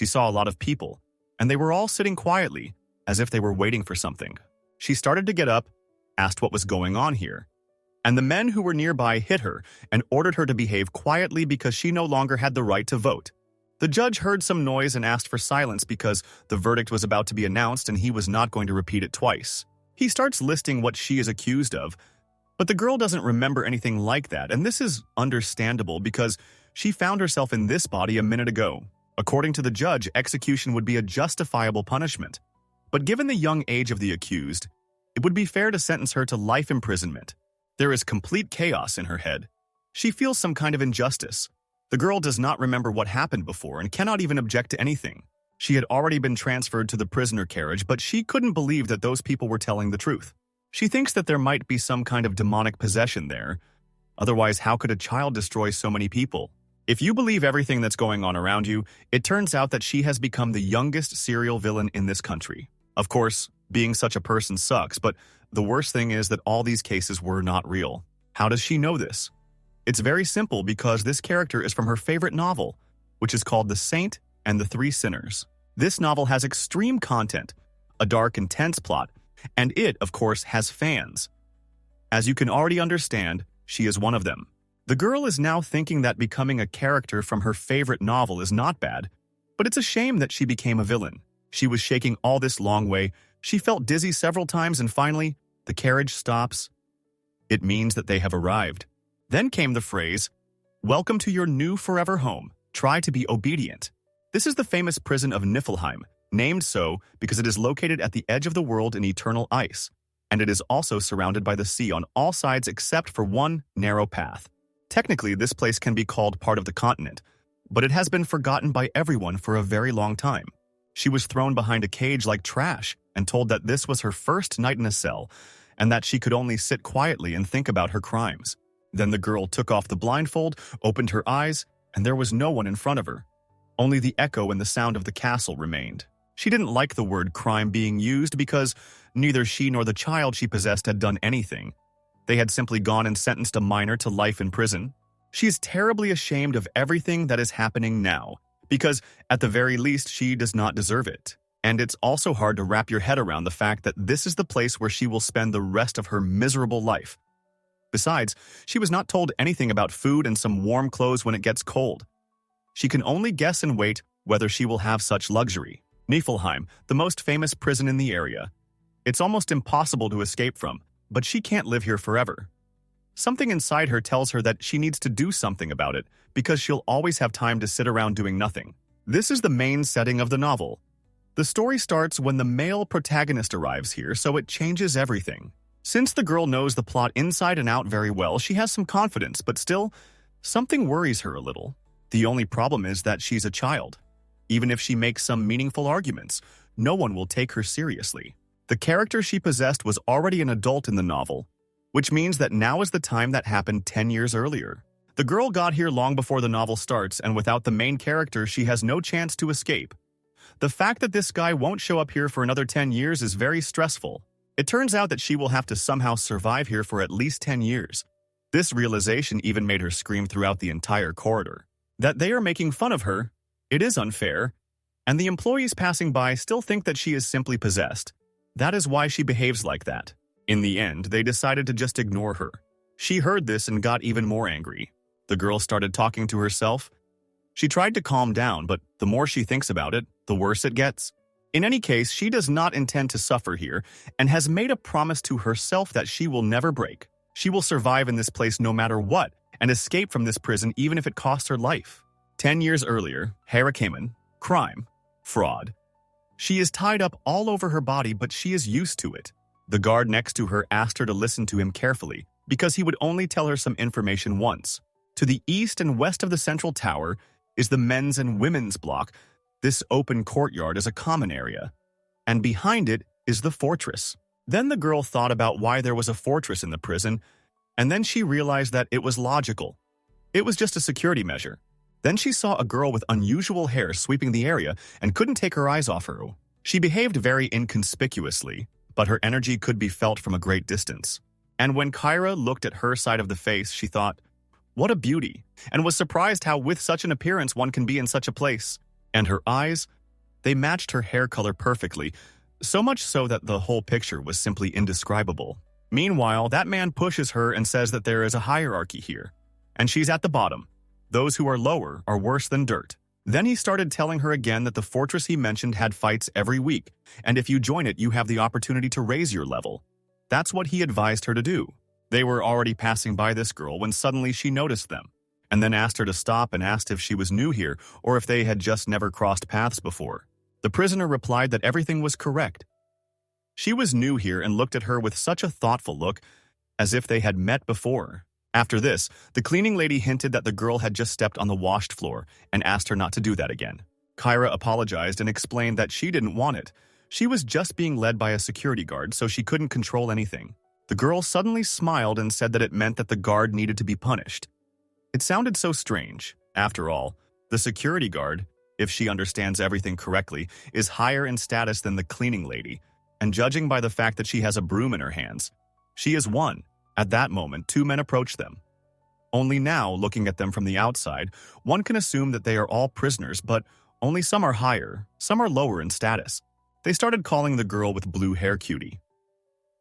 She saw a lot of people, and they were all sitting quietly, as if they were waiting for something. She started to get up, asked what was going on here, and the men who were nearby hit her and ordered her to behave quietly because she no longer had the right to vote. The judge heard some noise and asked for silence because the verdict was about to be announced and he was not going to repeat it twice. He starts listing what she is accused of, but the girl doesn't remember anything like that, and this is understandable because she found herself in this body a minute ago. According to the judge, execution would be a justifiable punishment. But given the young age of the accused, it would be fair to sentence her to life imprisonment. There is complete chaos in her head. She feels some kind of injustice. The girl does not remember what happened before and cannot even object to anything. She had already been transferred to the prisoner carriage, but she couldn't believe that those people were telling the truth. She thinks that there might be some kind of demonic possession there. Otherwise, how could a child destroy so many people? If you believe everything that's going on around you, it turns out that she has become the youngest serial villain in this country. Of course, being such a person sucks, but the worst thing is that all these cases were not real. How does she know this? It's very simple because this character is from her favorite novel, which is called The Saint and the Three Sinners. This novel has extreme content, a dark, intense plot, and it, of course, has fans. As you can already understand, she is one of them. The girl is now thinking that becoming a character from her favorite novel is not bad, but it's a shame that she became a villain. She was shaking all this long way, she felt dizzy several times, and finally, the carriage stops. It means that they have arrived. Then came the phrase, "Welcome to your new forever home. Try to be obedient." This is the famous prison of Niflheim, named so because it is located at the edge of the world in eternal ice, and it is also surrounded by the sea on all sides except for one narrow path. Technically, this place can be called part of the continent, but it has been forgotten by everyone for a very long time. She was thrown behind a cage like trash and told that this was her first night in a cell and that she could only sit quietly and think about her crimes. Then the girl took off the blindfold, opened her eyes, and there was no one in front of her. Only the echo and the sound of the castle remained. She didn't like the word crime being used because neither she nor the child she possessed had done anything. They had simply gone and sentenced a minor to life in prison. She is terribly ashamed of everything that is happening now, because at the very least she does not deserve it. And it's also hard to wrap your head around the fact that this is the place where she will spend the rest of her miserable life. Besides, she was not told anything about food and some warm clothes when it gets cold. She can only guess and wait whether she will have such luxury. Niflheim, the most famous prison in the area. It's almost impossible to escape from, but she can't live here forever. Something inside her tells her that she needs to do something about it because she'll always have time to sit around doing nothing. This is the main setting of the novel. The story starts when the male protagonist arrives here, so it changes everything. Since the girl knows the plot inside and out very well, she has some confidence, but still, something worries her a little. The only problem is that she's a child. Even if she makes some meaningful arguments, no one will take her seriously. The character she possessed was already an adult in the novel, which means that now is the time that happened 10 years earlier. The girl got here long before the novel starts, and without the main character, she has no chance to escape. The fact that this guy won't show up here for another 10 years is very stressful. It turns out that she will have to somehow survive here for at least 10 years. This realization even made her scream throughout the entire corridor. That they are making fun of her, it is unfair, and the employees passing by still think that she is simply possessed. That is why she behaves like that. In the end, they decided to just ignore her. She heard this and got even more angry. The girl started talking to herself. She tried to calm down, but the more she thinks about it, the worse it gets. In any case, she does not intend to suffer here and has made a promise to herself that she will never break. She will survive in this place no matter what and escape from this prison even if it costs her life. 10 years earlier, Helios, crime, fraud. She is tied up all over her body, but she is used to it. The guard next to her asked her to listen to him carefully because he would only tell her some information once. To the east and west of the central tower is the men's and women's block. This open courtyard is a common area, and behind it is the fortress. Then the girl thought about why there was a fortress in the prison, and then she realized that it was logical. It was just a security measure. Then she saw a girl with unusual hair sweeping the area and couldn't take her eyes off her. She behaved very inconspicuously, but her energy could be felt from a great distance. And when Kyra looked at her side of the face, she thought, "What a beauty," and was surprised how with such an appearance one can be in such a place. And her eyes, they matched her hair color perfectly, so much so that the whole picture was simply indescribable. Meanwhile, that man pushes her and says that there is a hierarchy here, and she's at the bottom. Those who are lower are worse than dirt. Then he started telling her again that the fortress he mentioned had fights every week, and if you join it, you have the opportunity to raise your level. That's what he advised her to do. They were already passing by this girl when suddenly she noticed them, and then asked her to stop and asked if she was new here or if they had just never crossed paths before. The prisoner replied that everything was correct. She was new here and looked at her with such a thoughtful look, as if they had met before. After this, the cleaning lady hinted that the girl had just stepped on the washed floor and asked her not to do that again. Kyra apologized and explained that she didn't want it. She was just being led by a security guard, so she couldn't control anything. The girl suddenly smiled and said that it meant that the guard needed to be punished. It sounded so strange. After all, the security guard, if she understands everything correctly, is higher in status than the cleaning lady, and judging by the fact that she has a broom in her hands, she is one. At that moment, two men approached them. Only now, looking at them from the outside, one can assume that they are all prisoners, but only some are higher, some are lower in status. They started calling the girl with blue hair cutie.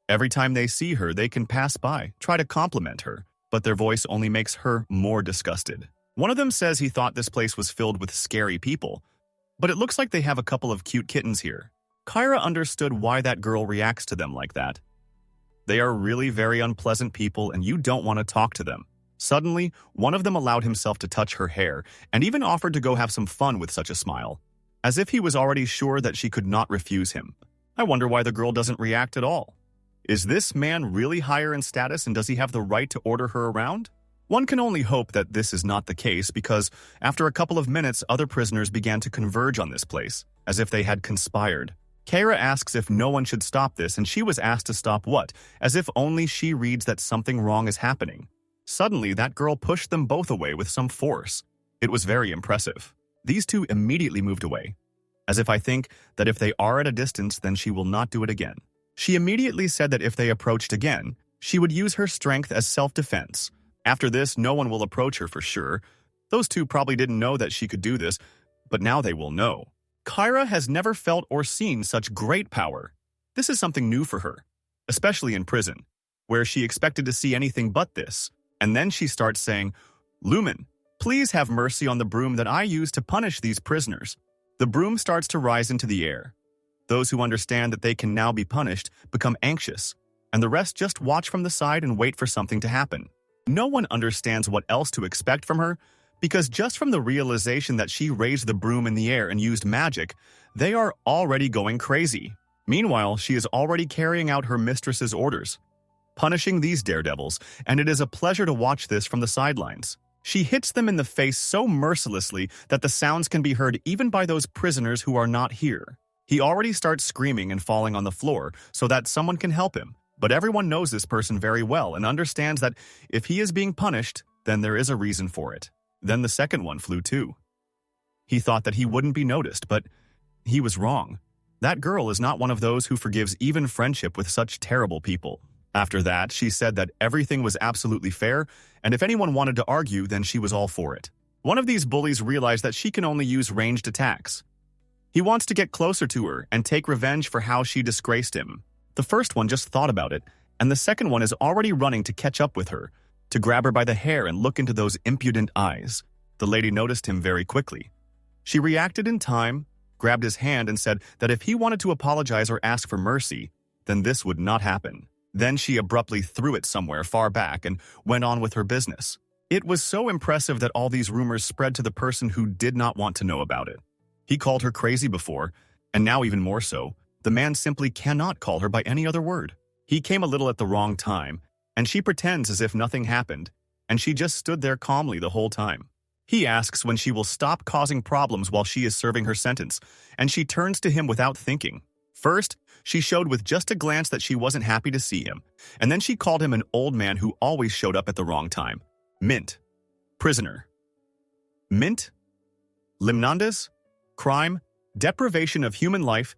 Every time they see her, they can pass by, try to compliment her, but their voice only makes her more disgusted. One of them says he thought this place was filled with scary people, but it looks like they have a couple of cute kittens here. Kyra understood why that girl reacts to them like that. They are really very unpleasant people and you don't want to talk to them. Suddenly, one of them allowed himself to touch her hair and even offered to go have some fun with such a smile, as if he was already sure that she could not refuse him. I wonder why the girl doesn't react at all. Is this man really higher in status and does he have the right to order her around? One can only hope that this is not the case because after a couple of minutes, other prisoners began to converge on this place, as if they had conspired. Kyra asks if no one should stop this, and she was asked to stop what, as if only she reads that something wrong is happening. Suddenly, that girl pushed them both away with some force. It was very impressive. These two immediately moved away, as if I think that if they are at a distance, then she will not do it again. She immediately said that if they approached again, she would use her strength as self-defense. After this, no one will approach her for sure. Those two probably didn't know that she could do this, but now they will know. Kyra has never felt or seen such great power. This is something new for her, especially in prison, where she expected to see anything but this. And then she starts saying, "Lumen, please have mercy on the broom that I use to punish these prisoners." The broom starts to rise into the air. Those who understand that they can now be punished become anxious, and the rest just watch from the side and wait for something to happen. No one understands what else to expect from her, because just from the realization that she raised the broom in the air and used magic, they are already going crazy. Meanwhile, she is already carrying out her mistress's orders, punishing these daredevils, and it is a pleasure to watch this from the sidelines. She hits them in the face so mercilessly that the sounds can be heard even by those prisoners who are not here. He already starts screaming and falling on the floor so that someone can help him, but everyone knows this person very well and understands that if he is being punished, then there is a reason for it. Then the second one flew too. He thought that he wouldn't be noticed, but he was wrong. That girl is not one of those who forgives even friendship with such terrible people. After that, she said that everything was absolutely fair, and if anyone wanted to argue, then she was all for it. One of these bullies realized that she can only use ranged attacks. He wants to get closer to her and take revenge for how she disgraced him. The first one just thought about it, and the second one is already running to catch up with her, to grab her by the hair and look into those impudent eyes. The lady noticed him very quickly. She reacted in time, grabbed his hand and said that if he wanted to apologize or ask for mercy, then this would not happen. Then she abruptly threw it somewhere far back and went on with her business. It was so impressive that all these rumors spread to the person who did not want to know about it. He called her crazy before, and now even more so. The man simply cannot call her by any other word. He came a little at the wrong time, and she pretends as if nothing happened, and she just stood there calmly the whole time. He asks when she will stop causing problems while she is serving her sentence, and she turns to him without thinking. First, she showed with just a glance that she wasn't happy to see him, and then she called him an old man who always showed up at the wrong time. Mint. Prisoner. Mint. Limnandes. Crime. Deprivation of human life.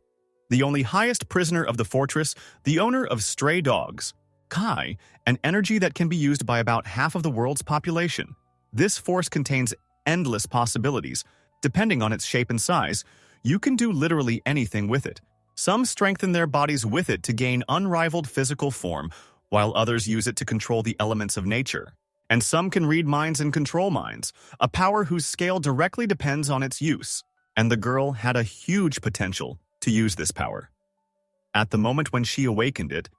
The only highest prisoner of the fortress, the owner of stray dogs. Kai, an energy that can be used by about half of the world's population. This force contains endless possibilities, Depending on its shape and size, you can do literally anything with it. Some strengthen their bodies with it to gain unrivaled physical form, while others use it to control the elements of nature. And some can read minds and control minds, a power whose scale directly depends on its use. And the girl had a huge potential to use this power. At the moment when she awakened it,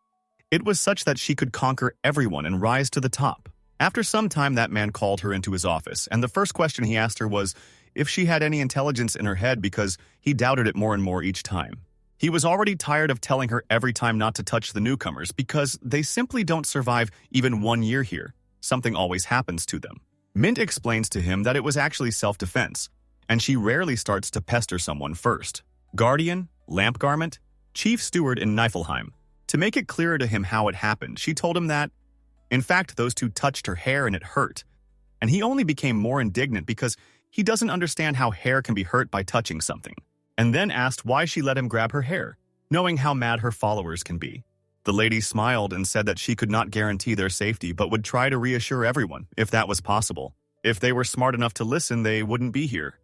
it was such that she could conquer everyone and rise to the top. After some time, that man called her into his office, and the first question he asked her was if she had any intelligence in her head, because he doubted it more and more each time. He was already tired of telling her every time not to touch the newcomers because they simply don't survive even 1 year here. Something always happens to them. Mint explains to him that it was actually self-defense, and she rarely starts to pester someone first. Guardian, lamp garment, chief steward in Niflheim. To make it clearer to him how it happened, she told him that, in fact, those two touched her hair and it hurt. And he only became more indignant because he doesn't understand how hair can be hurt by touching something. And then asked why she let him grab her hair, knowing how mad her followers can be. The lady smiled and said that she could not guarantee their safety but would try to reassure everyone, if that was possible. If they were smart enough to listen, they wouldn't be here.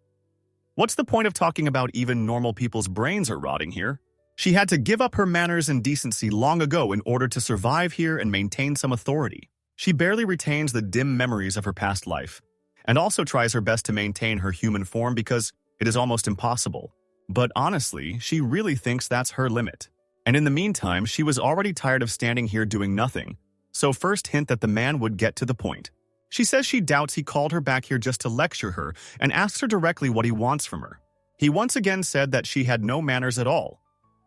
What's the point of talking about even normal people's brains are rotting here? She had to give up her manners and decency long ago in order to survive here and maintain some authority. She barely retains the dim memories of her past life, and also tries her best to maintain her human form because it is almost impossible. But honestly, she really thinks that's her limit. And in the meantime, she was already tired of standing here doing nothing, so first hint that the man would get to the point. She says she doubts he called her back here just to lecture her and asks her directly what he wants from her. He once again said that she had no manners at all,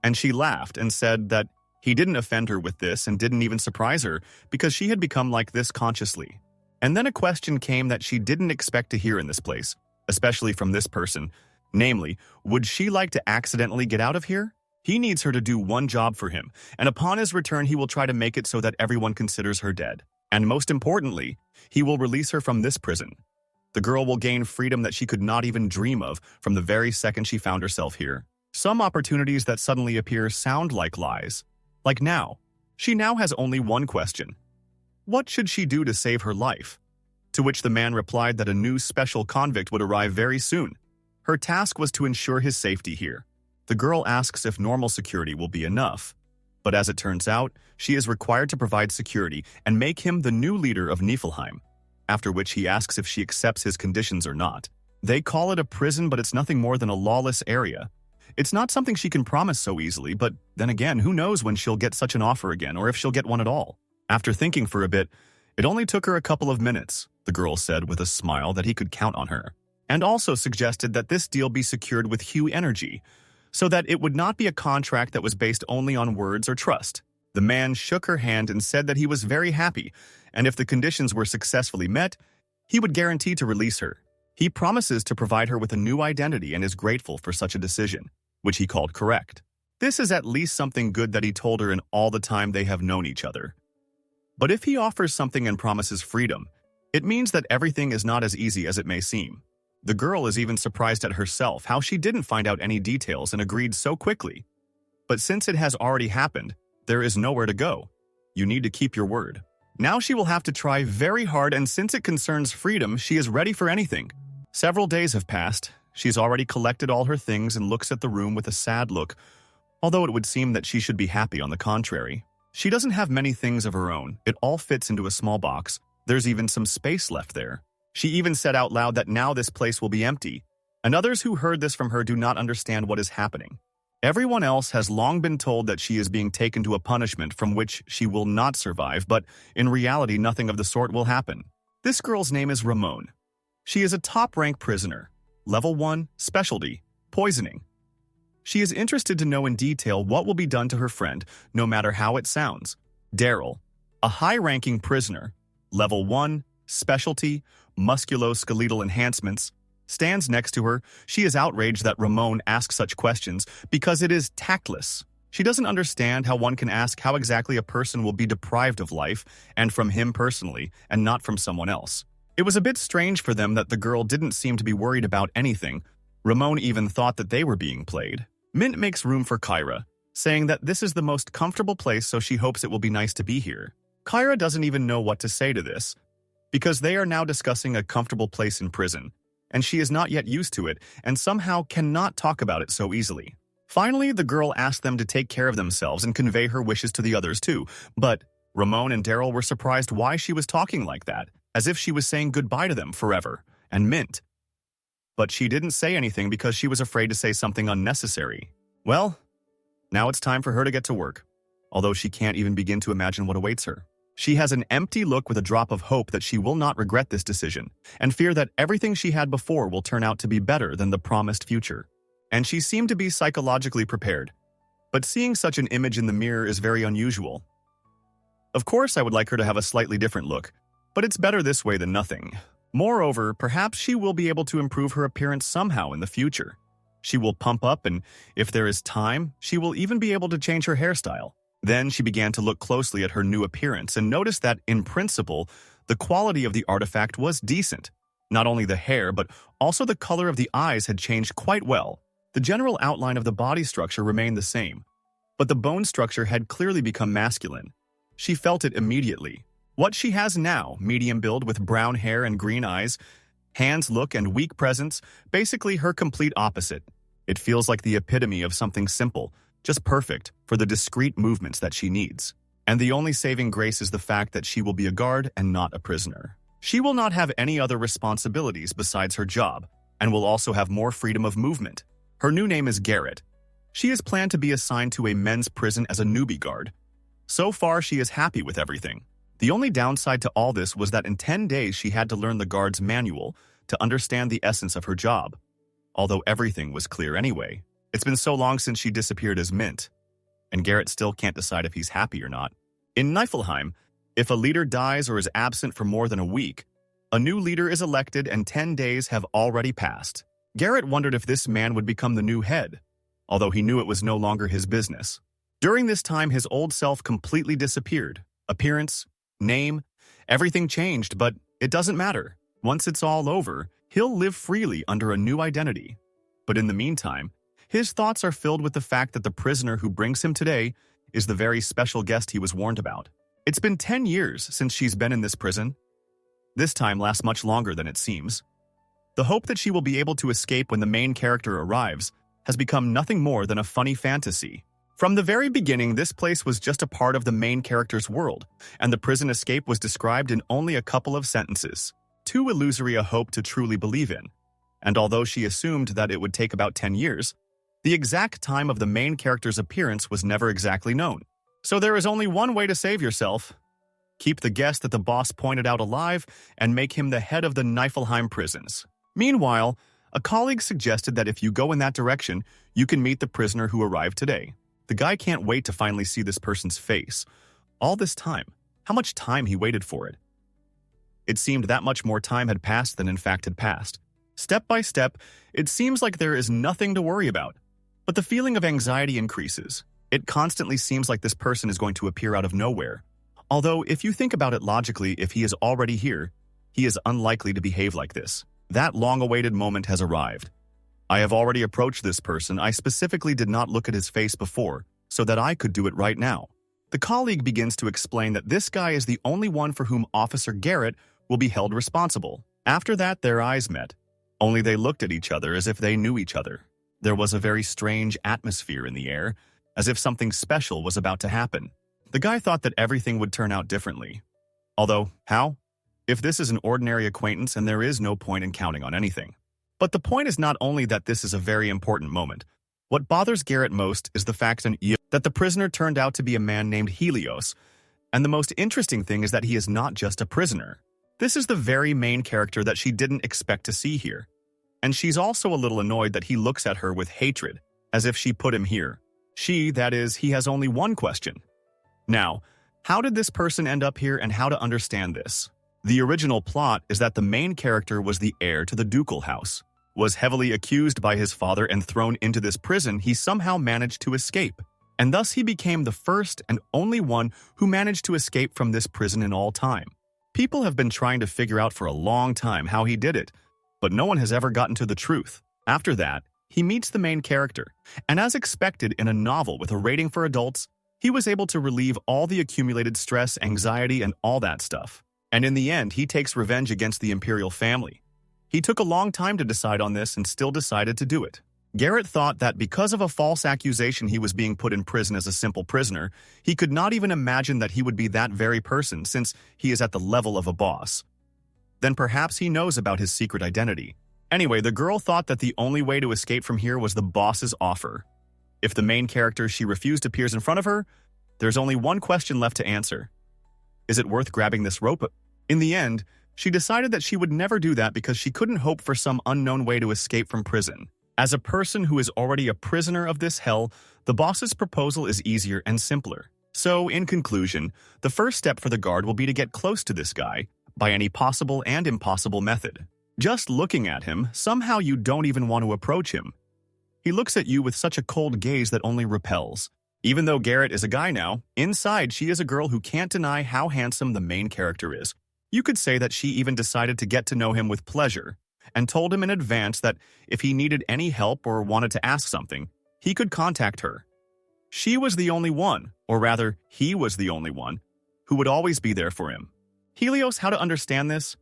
and she laughed and said that he didn't offend her with this and didn't even surprise her because she had become like this consciously. And then a question came that she didn't expect to hear in this place, especially from this person, namely, would she like to accidentally get out of here? He needs her to do one job for him, and upon his return he will try to make it so that everyone considers her dead. And most importantly, he will release her from this prison. The girl will gain freedom that she could not even dream of from the very second she found herself here. Some opportunities that suddenly appear sound like lies. Like now. She now has only one question. What should she do to save her life? To which the man replied that a new special convict would arrive very soon. Her task was to ensure his safety here. The girl asks if normal security will be enough. But as it turns out, she is required to provide security and make him the new leader of Niflheim, after which he asks if she accepts his conditions or not. They call it a prison, but it's nothing more than a lawless area. It's not something she can promise so easily, but then again, who knows when she'll get such an offer again or if she'll get one at all. After thinking for a bit, it only took her a couple of minutes, the girl said with a smile that he could count on her, and also suggested that this deal be secured with Hue energy, so that it would not be a contract that was based only on words or trust. The man shook her hand and said that he was very happy, and if the conditions were successfully met, he would guarantee to release her. He promises to provide her with a new identity and is grateful for such a decision, which he called correct. This is at least something good that he told her in all the time they have known each other. But if he offers something and promises freedom, it means that everything is not as easy as it may seem. The girl is even surprised at herself how she didn't find out any details and agreed so quickly. But since it has already happened, there is nowhere to go. You need to keep your word. Now she will have to try very hard, and since it concerns freedom, she is ready for anything. Several days have passed. She's already collected all her things and looks at the room with a sad look, although it would seem that she should be happy on the contrary. She doesn't have many things of her own. It all fits into a small box. There's even some space left there. She even said out loud that now this place will be empty, and others who heard this from her do not understand what is happening. Everyone else has long been told that she is being taken to a punishment from which she will not survive, but in reality nothing of the sort will happen. This girl's name is Ramon. She is a top-rank prisoner. Level 1, specialty, poisoning. She is interested to know in detail what will be done to her friend, no matter how it sounds. Daryl, a high-ranking prisoner. Level 1, specialty, musculoskeletal enhancements, stands next to her. She is outraged that Ramon asks such questions because it is tactless. She doesn't understand how one can ask how exactly a person will be deprived of life, and from him personally, and not from someone else. It was a bit strange for them that the girl didn't seem to be worried about anything. Ramon even thought that they were being played. Mint makes room for Kyra, saying that this is the most comfortable place, so she hopes it will be nice to be here. Kyra doesn't even know what to say to this, because they are now discussing a comfortable place in prison, and she is not yet used to it and somehow cannot talk about it so easily. Finally, the girl asked them to take care of themselves and convey her wishes to the others too, but Ramon and Daryl were surprised why she was talking like that, as if she was saying goodbye to them forever, and Mint. But she didn't say anything because she was afraid to say something unnecessary. Well, now it's time for her to get to work, although she can't even begin to imagine what awaits her. She has an empty look with a drop of hope that she will not regret this decision, and fear that everything she had before will turn out to be better than the promised future. And she seemed to be psychologically prepared. But seeing such an image in the mirror is very unusual. Of course, I would like her to have a slightly different look, but it's better this way than nothing. Moreover, perhaps she will be able to improve her appearance somehow in the future. She will pump up, and if there is time, she will even be able to change her hairstyle. Then she began to look closely at her new appearance and noticed that, in principle, the quality of the artifact was decent. Not only the hair, but also the color of the eyes had changed quite well. The general outline of the body structure remained the same, but the bone structure had clearly become masculine. She felt it immediately. What she has now, medium build with brown hair and green eyes, hands, look, and weak presence, basically her complete opposite. It feels like the epitome of something simple, just perfect for the discreet movements that she needs. And the only saving grace is the fact that she will be a guard and not a prisoner. She will not have any other responsibilities besides her job, and will also have more freedom of movement. Her new name is Garrett. She is planned to be assigned to a men's prison as a newbie guard. So far, she is happy with everything. The only downside to all this was that in 10 days she had to learn the guard's manual to understand the essence of her job. Although everything was clear anyway. It's been so long since she disappeared as Mint, and Garrett still can't decide if he's happy or not. In Niflheim, if a leader dies or is absent for more than a week, a new leader is elected and 10 days have already passed. Garrett wondered if this man would become the new head, although he knew it was no longer his business. During this time, his old self completely disappeared. Appearance, name, everything changed, but it doesn't matter. Once it's all over, he'll live freely under a new identity. But in the meantime, his thoughts are filled with the fact that the prisoner who brings him today is the very special guest he was warned about. It's been 10 years since she's been in this prison. This time lasts much longer than it seems. The hope that she will be able to escape when the main character arrives has become nothing more than a funny fantasy. From the very beginning, this place was just a part of the main character's world, and the prison escape was described in only a couple of sentences. Too illusory a hope to truly believe in. And although she assumed that it would take about 10 years, the exact time of the main character's appearance was never exactly known. So there is only one way to save yourself. Keep the guest that the boss pointed out alive and make him the head of the Niflheim prisons. Meanwhile, a colleague suggested that if you go in that direction, you can meet the prisoner who arrived today. The guy can't wait to finally see this person's face. All this time, how much time he waited for it. It seemed that much more time had passed than in fact had passed. Step by step, it seems like there is nothing to worry about. But the feeling of anxiety increases. It constantly seems like this person is going to appear out of nowhere. Although, if you think about it logically, if he is already here, he is unlikely to behave like this. That long-awaited moment has arrived. I have already approached this person. I specifically did not look at his face before, so that I could do it right now. The colleague begins to explain that this guy is the only one for whom Officer Garrett will be held responsible. After that, their eyes met. Only they looked at each other as if they knew each other. There was a very strange atmosphere in the air, as if something special was about to happen. The guy thought that everything would turn out differently. Although, how? If this is an ordinary acquaintance and there is no point in counting on anything. But the point is not only that this is a very important moment. What bothers Garrett most is the fact that the prisoner turned out to be a man named Helios, and the most interesting thing is that he is not just a prisoner. This is the very main character that she didn't expect to see here. And she's also a little annoyed that he looks at her with hatred, as if she put him here. That is, he has only one question. Now, how did this person end up here and how to understand this? The original plot is that the main character was the heir to the ducal house, was heavily accused by his father and thrown into this prison. He somehow managed to escape, and thus he became the first and only one who managed to escape from this prison in all time. People have been trying to figure out for a long time how he did it, but no one has ever gotten to the truth. After that, he meets the main character, and as expected in a novel with a rating for adults, he was able to relieve all the accumulated stress, anxiety, and all that stuff. And in the end, he takes revenge against the imperial family. He took a long time to decide on this and still decided to do it. Garrett thought that because of a false accusation he was being put in prison as a simple prisoner, he could not even imagine that he would be that very person since he is at the level of a boss. Then perhaps he knows about his secret identity. Anyway, the girl thought that the only way to escape from here was the boss's offer. If the main character she refused appears in front of her, there's only one question left to answer. Is it worth grabbing this rope? In the end, she decided that she would never do that because she couldn't hope for some unknown way to escape from prison. As a person who is already a prisoner of this hell, the boss's proposal is easier and simpler. So, in conclusion, the first step for the guard will be to get close to this guy by any possible and impossible method. Just looking at him, somehow you don't even want to approach him. He looks at you with such a cold gaze that only repels. Even though Garrett is a guy now, inside she is a girl who can't deny how handsome the main character is. You could say that she even decided to get to know him with pleasure, and told him in advance that if he needed any help or wanted to ask something, he could contact her. She was the only one, or rather, he was the only one, who would always be there for him. Helios, how to understand this?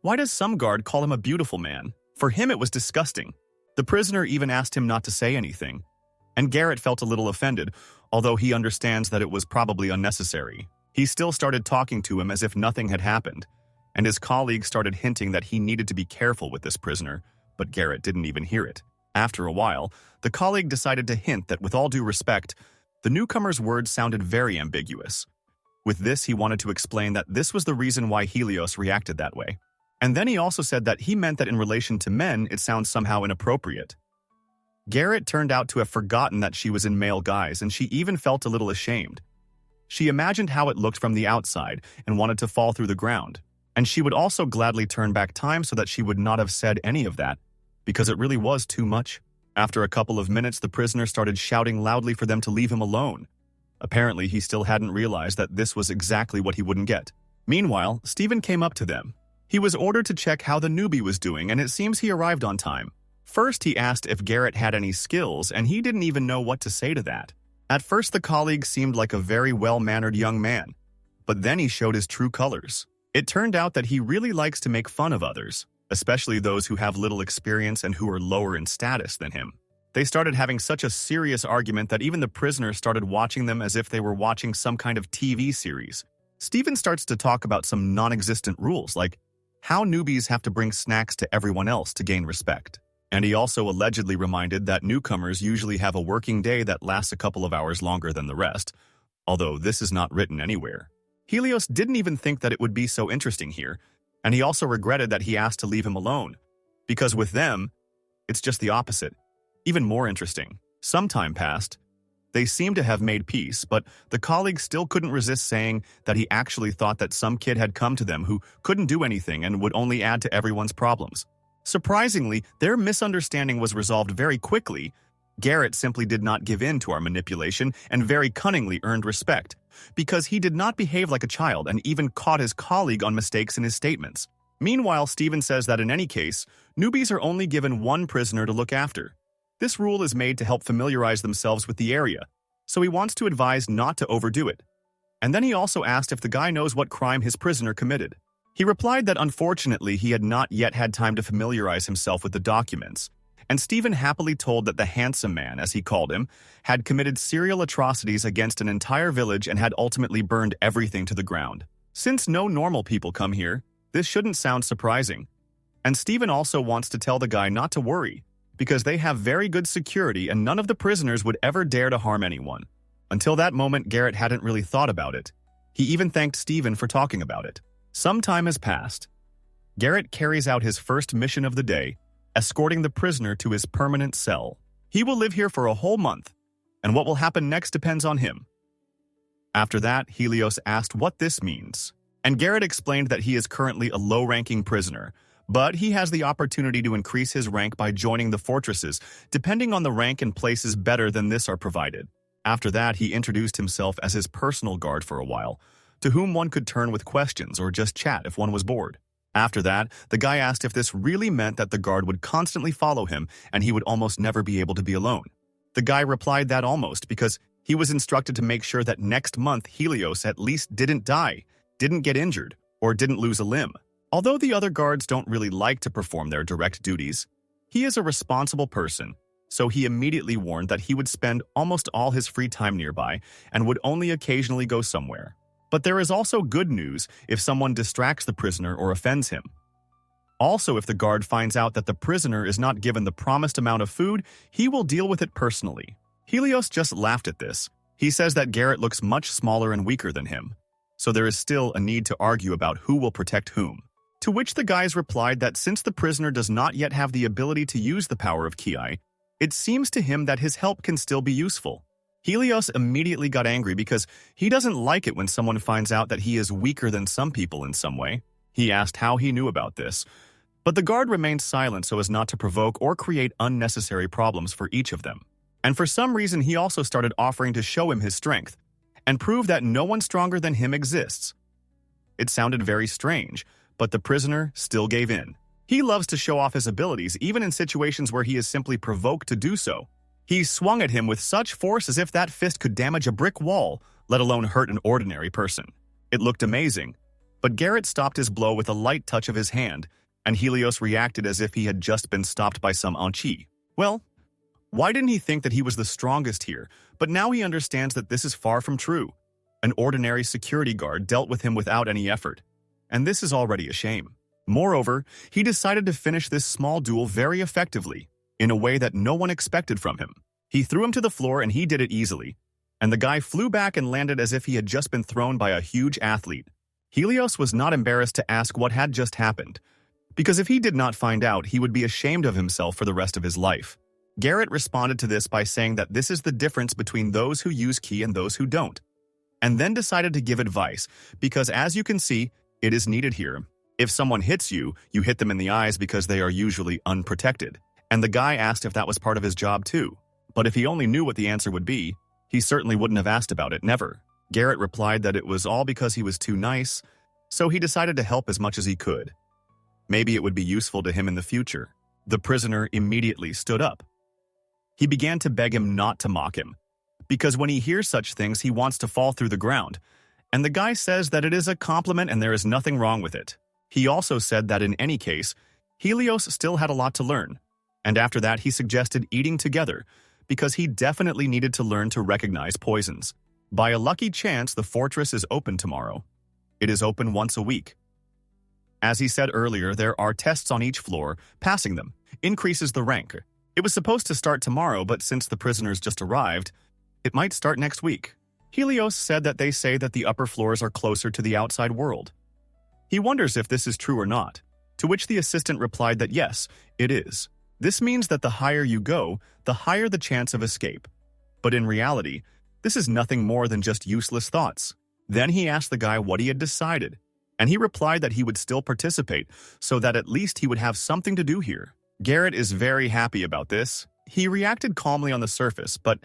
Why does some guard call him a beautiful man? For him it was disgusting. The prisoner even asked him not to say anything. And Garrett felt a little offended, although he understands that it was probably unnecessary. He still started talking to him as if nothing had happened, and his colleague started hinting that he needed to be careful with this prisoner, but Garrett didn't even hear it. After a while, the colleague decided to hint that with all due respect, the newcomer's words sounded very ambiguous. With this, he wanted to explain that this was the reason why Helios reacted that way. And then he also said that he meant that in relation to men, it sounds somehow inappropriate. Garrett turned out to have forgotten that she was in male guise, and she even felt a little ashamed. She imagined how it looked from the outside and wanted to fall through the ground. And she would also gladly turn back time so that she would not have said any of that, because it really was too much. After a couple of minutes, the prisoner started shouting loudly for them to leave him alone. Apparently, he still hadn't realized that this was exactly what he wouldn't get. Meanwhile, Stephen came up to them. He was ordered to check how the newbie was doing, and it seems he arrived on time. First, he asked if Garrett had any skills, and he didn't even know what to say to that. At first, the colleague seemed like a very well-mannered young man, but then he showed his true colors. It turned out that he really likes to make fun of others, especially those who have little experience and who are lower in status than him. They started having such a serious argument that even the prisoner started watching them as if they were watching some kind of TV series. Stephen starts to talk about some non-existent rules, like how newbies have to bring snacks to everyone else to gain respect. And he also allegedly reminded that newcomers usually have a working day that lasts a couple of hours longer than the rest, although this is not written anywhere. Helios didn't even think that it would be so interesting here, and he also regretted that he asked to leave him alone, because with them, it's just the opposite, even more interesting. Some time passed. They seemed to have made peace, but the colleague still couldn't resist saying that he actually thought that some kid had come to them who couldn't do anything and would only add to everyone's problems. Surprisingly, their misunderstanding was resolved very quickly. Garrett simply did not give in to our manipulation and very cunningly earned respect, because he did not behave like a child and even caught his colleague on mistakes in his statements. Meanwhile, Stephen says that in any case, newbies are only given one prisoner to look after. This rule is made to help familiarize themselves with the area, so he wants to advise not to overdo it. And then he also asked if the guy knows what crime his prisoner committed. He replied that unfortunately he had not yet had time to familiarize himself with the documents, and Stephen happily told that the handsome man, as he called him, had committed serial atrocities against an entire village and had ultimately burned everything to the ground. Since no normal people come here, this shouldn't sound surprising. And Stephen also wants to tell the guy not to worry, because they have very good security and none of the prisoners would ever dare to harm anyone. Until that moment, Garrett hadn't really thought about it. He even thanked Stephen for talking about it. Some time has passed. Garrett carries out his first mission of the day, escorting the prisoner to his permanent cell. He will live here for a whole month, and what will happen next depends on him. After that, Helios asked what this means, and Garrett explained that he is currently a low-ranking prisoner, but he has the opportunity to increase his rank by joining the fortresses, depending on the rank and places better than this are provided. After that, he introduced himself as his personal guard for a while, to whom one could turn with questions or just chat if one was bored. After that, the guy asked if this really meant that the guard would constantly follow him and he would almost never be able to be alone. The guy replied that almost, because he was instructed to make sure that next month Helios at least didn't die, didn't get injured, or didn't lose a limb. Although the other guards don't really like to perform their direct duties, he is a responsible person, so he immediately warned that he would spend almost all his free time nearby and would only occasionally go somewhere. But there is also good news if someone distracts the prisoner or offends him. Also, if the guard finds out that the prisoner is not given the promised amount of food, he will deal with it personally. Helios just laughed at this. He says that Garrett looks much smaller and weaker than him, so there is still a need to argue about who will protect whom. To which the guys replied that since the prisoner does not yet have the ability to use the power of Ki, it seems to him that his help can still be useful. Helios immediately got angry because he doesn't like it when someone finds out that he is weaker than some people in some way. He asked how he knew about this, but the guard remained silent so as not to provoke or create unnecessary problems for each of them. And for some reason, he also started offering to show him his strength and prove that no one stronger than him exists. It sounded very strange, but the prisoner still gave in. He loves to show off his abilities even in situations where he is simply provoked to do so. He swung at him with such force as if that fist could damage a brick wall, let alone hurt an ordinary person. It looked amazing, but Garrett stopped his blow with a light touch of his hand, and Helios reacted as if he had just been stopped by some Anchi. Well, why didn't he think that he was the strongest here? But now he understands that this is far from true. An ordinary security guard dealt with him without any effort, and this is already a shame. Moreover, he decided to finish this small duel very effectively, in a way that no one expected from him. He threw him to the floor and he did it easily, and the guy flew back and landed as if he had just been thrown by a huge athlete. Helios was not embarrassed to ask what had just happened, because if he did not find out, he would be ashamed of himself for the rest of his life. Garrett responded to this by saying that this is the difference between those who use Ki and those who don't, and then decided to give advice, because as you can see, it is needed here. If someone hits you, you hit them in the eyes because they are usually unprotected. And the guy asked if that was part of his job too. But if he only knew what the answer would be, he certainly wouldn't have asked about it, never. Garrett replied that it was all because he was too nice, so he decided to help as much as he could. Maybe it would be useful to him in the future. The prisoner immediately stood up. He began to beg him not to mock him, because when he hears such things, he wants to fall through the ground. And the guy says that it is a compliment and there is nothing wrong with it. He also said that in any case, Helios still had a lot to learn. And after that, he suggested eating together, because he definitely needed to learn to recognize poisons. By a lucky chance, the fortress is open tomorrow. It is open once a week. As he said earlier, there are tests on each floor. Passing them increases the rank. It was supposed to start tomorrow, but since the prisoners just arrived, it might start next week. Helios said that they say that the upper floors are closer to the outside world. He wonders if this is true or not, to which the assistant replied that yes, it is. This means that the higher you go, the higher the chance of escape. But in reality, this is nothing more than just useless thoughts. Then he asked the guy what he had decided, and he replied that he would still participate, so that at least he would have something to do here. Garrett is very happy about this. He reacted calmly on the surface, but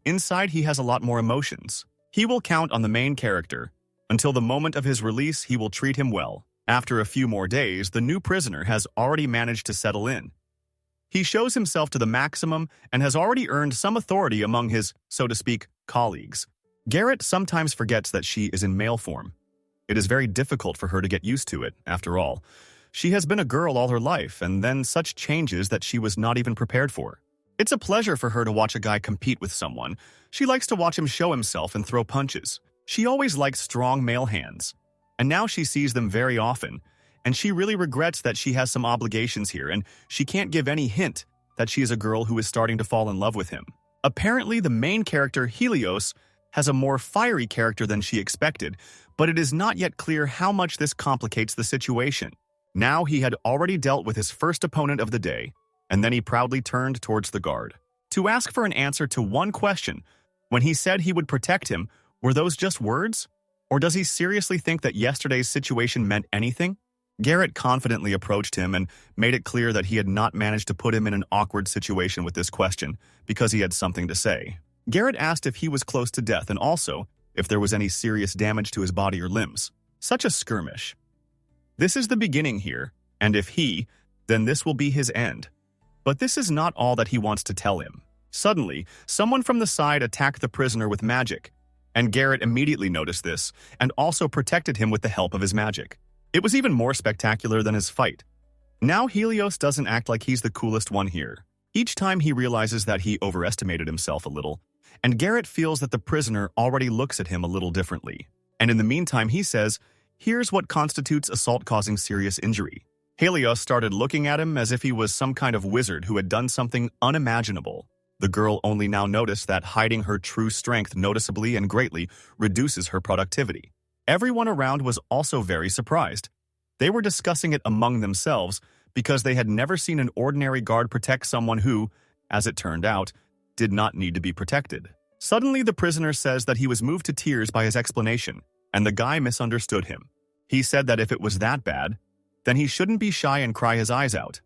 inside he has a lot more emotions. He will count on the main character. Until the moment of his release, he will treat him well. After a few more days, the new prisoner has already managed to settle in. He shows himself to the maximum and has already earned some authority among his, so to speak, colleagues. Garrett sometimes forgets that she is in male form. It is very difficult for her to get used to it, after all. She has been a girl all her life, and then such changes that she was not even prepared for. It's a pleasure for her to watch a guy compete with someone. She likes to watch him show himself and throw punches. She always likes strong male hands, and now she sees them very often, and she really regrets that she has some obligations here, and she can't give any hint that she is a girl who is starting to fall in love with him. Apparently, the main character, Helios, has a more fiery character than she expected, but it is not yet clear how much this complicates the situation. Now he had already dealt with his first opponent of the day, and then he proudly turned towards the guard to ask for an answer to one question. When he said he would protect him, were those just words? Or does he seriously think that yesterday's situation meant anything? Garrett confidently approached him and made it clear that he had not managed to put him in an awkward situation with this question because he had something to say. Garrett asked if he was close to death and also if there was any serious damage to his body or limbs. Such a skirmish. This is the beginning here, and if he, then this will be his end. But this is not all that he wants to tell him. Suddenly, someone from the side attacked the prisoner with magic, and Garrett immediately noticed this and also protected him with the help of his magic. It was even more spectacular than his fight. Now Helios doesn't act like he's the coolest one here. Each time he realizes that he overestimated himself a little, and Garrett feels that the prisoner already looks at him a little differently. And in the meantime, he says, here's what constitutes assault causing serious injury. Helios started looking at him as if he was some kind of wizard who had done something unimaginable. The girl only now noticed that hiding her true strength noticeably and greatly reduces her productivity. Everyone around was also very surprised. They were discussing it among themselves because they had never seen an ordinary guard protect someone who, as it turned out, did not need to be protected. Suddenly, the prisoner says that he was moved to tears by his explanation, and the guy misunderstood him. He said that if it was that bad, then he shouldn't be shy and cry his eyes out.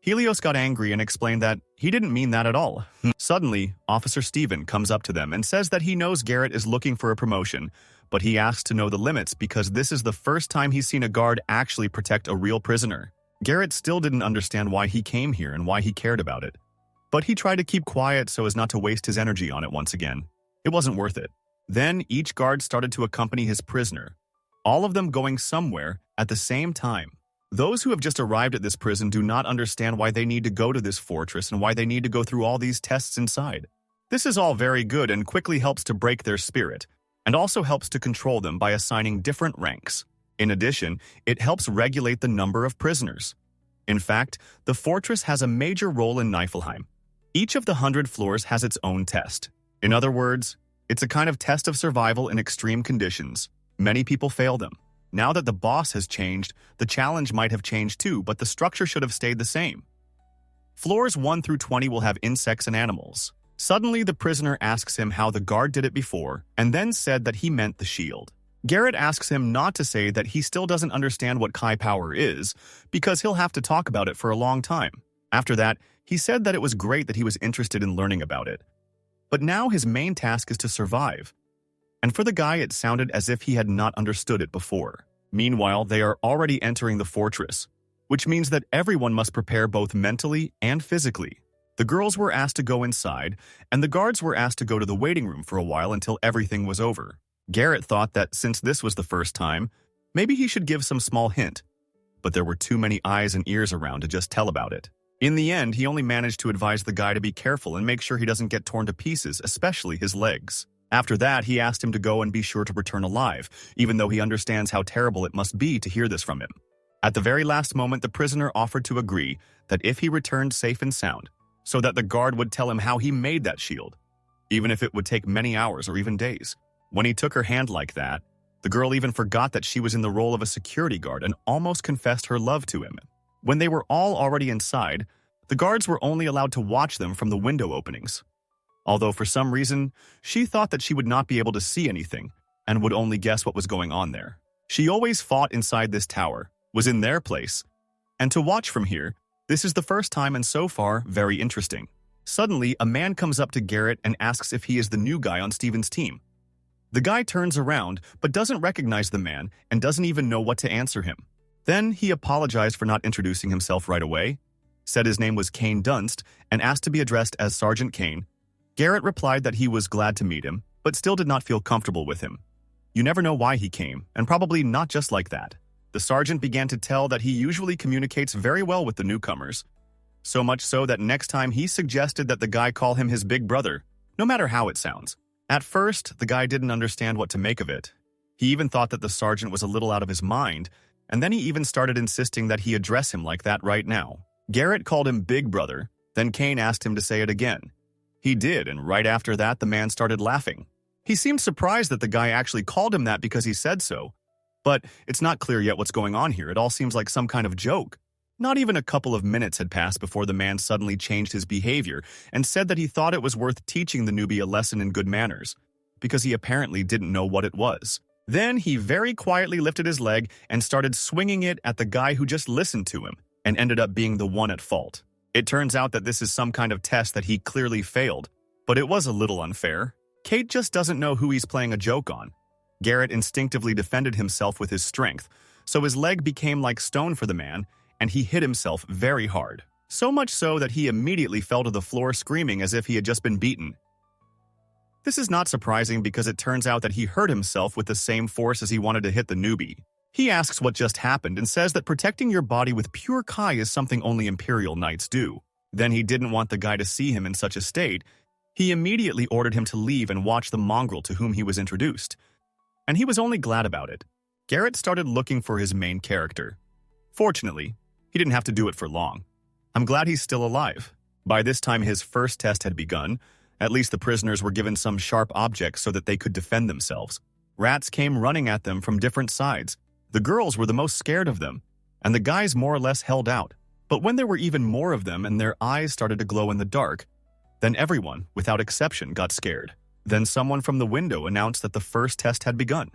Helios got angry and explained that he didn't mean that at all. Suddenly, Officer Steven comes up to them and says that he knows Garrett is looking for a promotion, but he asks to know the limits because this is the first time he's seen a guard actually protect a real prisoner. Garrett still didn't understand why he came here and why he cared about it. But he tried to keep quiet so as not to waste his energy on it once again. It wasn't worth it. Then each guard started to accompany his prisoner, all of them going somewhere at the same time. Those who have just arrived at this prison do not understand why they need to go to this fortress and why they need to go through all these tests inside. This is all very good and quickly helps to break their spirit, and also helps to control them by assigning different ranks. In addition, it helps regulate the number of prisoners. In fact, the fortress has a major role in Niflheim. Each of the 100 floors has its own test. In other words, it's a kind of test of survival in extreme conditions. Many people fail them. Now that the boss has changed, the challenge might have changed too, but the structure should have stayed the same. Floors 1 through 20 will have insects and animals. Suddenly, the prisoner asks him how the guard did it before, and then said that he meant the shield. Garrett asks him not to say that he still doesn't understand what Kai power is, because he'll have to talk about it for a long time. After that, he said that it was great that he was interested in learning about it. But now his main task is to survive. And for the guy, it sounded as if he had not understood it before. Meanwhile, they are already entering the fortress, which means that everyone must prepare both mentally and physically. The girls were asked to go inside, and the guards were asked to go to the waiting room for a while until everything was over. Garrett thought that since this was the first time, maybe he should give some small hint, but there were too many eyes and ears around to just tell about it. In the end, he only managed to advise the guy to be careful and make sure he doesn't get torn to pieces, especially his legs. After that, he asked him to go and be sure to return alive, even though he understands how terrible it must be to hear this from him. At the very last moment, the prisoner offered to agree that if he returned safe and sound, so that the guard would tell him how he made that shield, even if it would take many hours or even days. When he took her hand like that, the girl even forgot that she was in the role of a security guard and almost confessed her love to him. When they were all already inside, the guards were only allowed to watch them from the window openings. Although for some reason, she thought that she would not be able to see anything and would only guess what was going on there. She always fought inside this tower, was in their place, and to watch from here, this is the first time and so far very interesting. Suddenly, a man comes up to Garrett and asks if he is the new guy on Steven's team. The guy turns around but doesn't recognize the man and doesn't even know what to answer him. Then he apologized for not introducing himself right away, said his name was Kane Dunst, and asked to be addressed as Sergeant Kane. Garrett replied that he was glad to meet him, but still did not feel comfortable with him. You never know why he came, and probably not just like that. The sergeant began to tell that he usually communicates very well with the newcomers, so much so that next time he suggested that the guy call him his big brother, no matter how it sounds. At first, the guy didn't understand what to make of it. He even thought that the sergeant was a little out of his mind, and then he even started insisting that he address him like that right now. Garrett called him big brother, then Kane asked him to say it again. He did, and right after that, the man started laughing. He seemed surprised that the guy actually called him that because he said so. But it's not clear yet what's going on here. It all seems like some kind of joke. Not even a couple of minutes had passed before the man suddenly changed his behavior and said that he thought it was worth teaching the newbie a lesson in good manners, because he apparently didn't know what it was. Then he very quietly lifted his leg and started swinging it at the guy who just listened to him and ended up being the one at fault. It turns out that this is some kind of test that he clearly failed, but it was a little unfair. Kate just doesn't know who he's playing a joke on. Garrett instinctively defended himself with his strength, so his leg became like stone for the man, and he hit himself very hard. So much so that he immediately fell to the floor screaming as if he had just been beaten. This is not surprising because it turns out that he hurt himself with the same force as he wanted to hit the newbie. He asks what just happened and says that protecting your body with pure Kai is something only Imperial Knights do. Then he didn't want the guy to see him in such a state. He immediately ordered him to leave and watch the mongrel to whom he was introduced. And he was only glad about it. Garrett started looking for his main character. Fortunately, he didn't have to do it for long. I'm glad he's still alive. By this time, his first test had begun. At least the prisoners were given some sharp objects so that they could defend themselves. Rats came running at them from different sides. The girls were the most scared of them, and the guys more or less held out. But when there were even more of them and their eyes started to glow in the dark, then everyone, without exception, got scared. Then someone from the window announced that the first test had begun.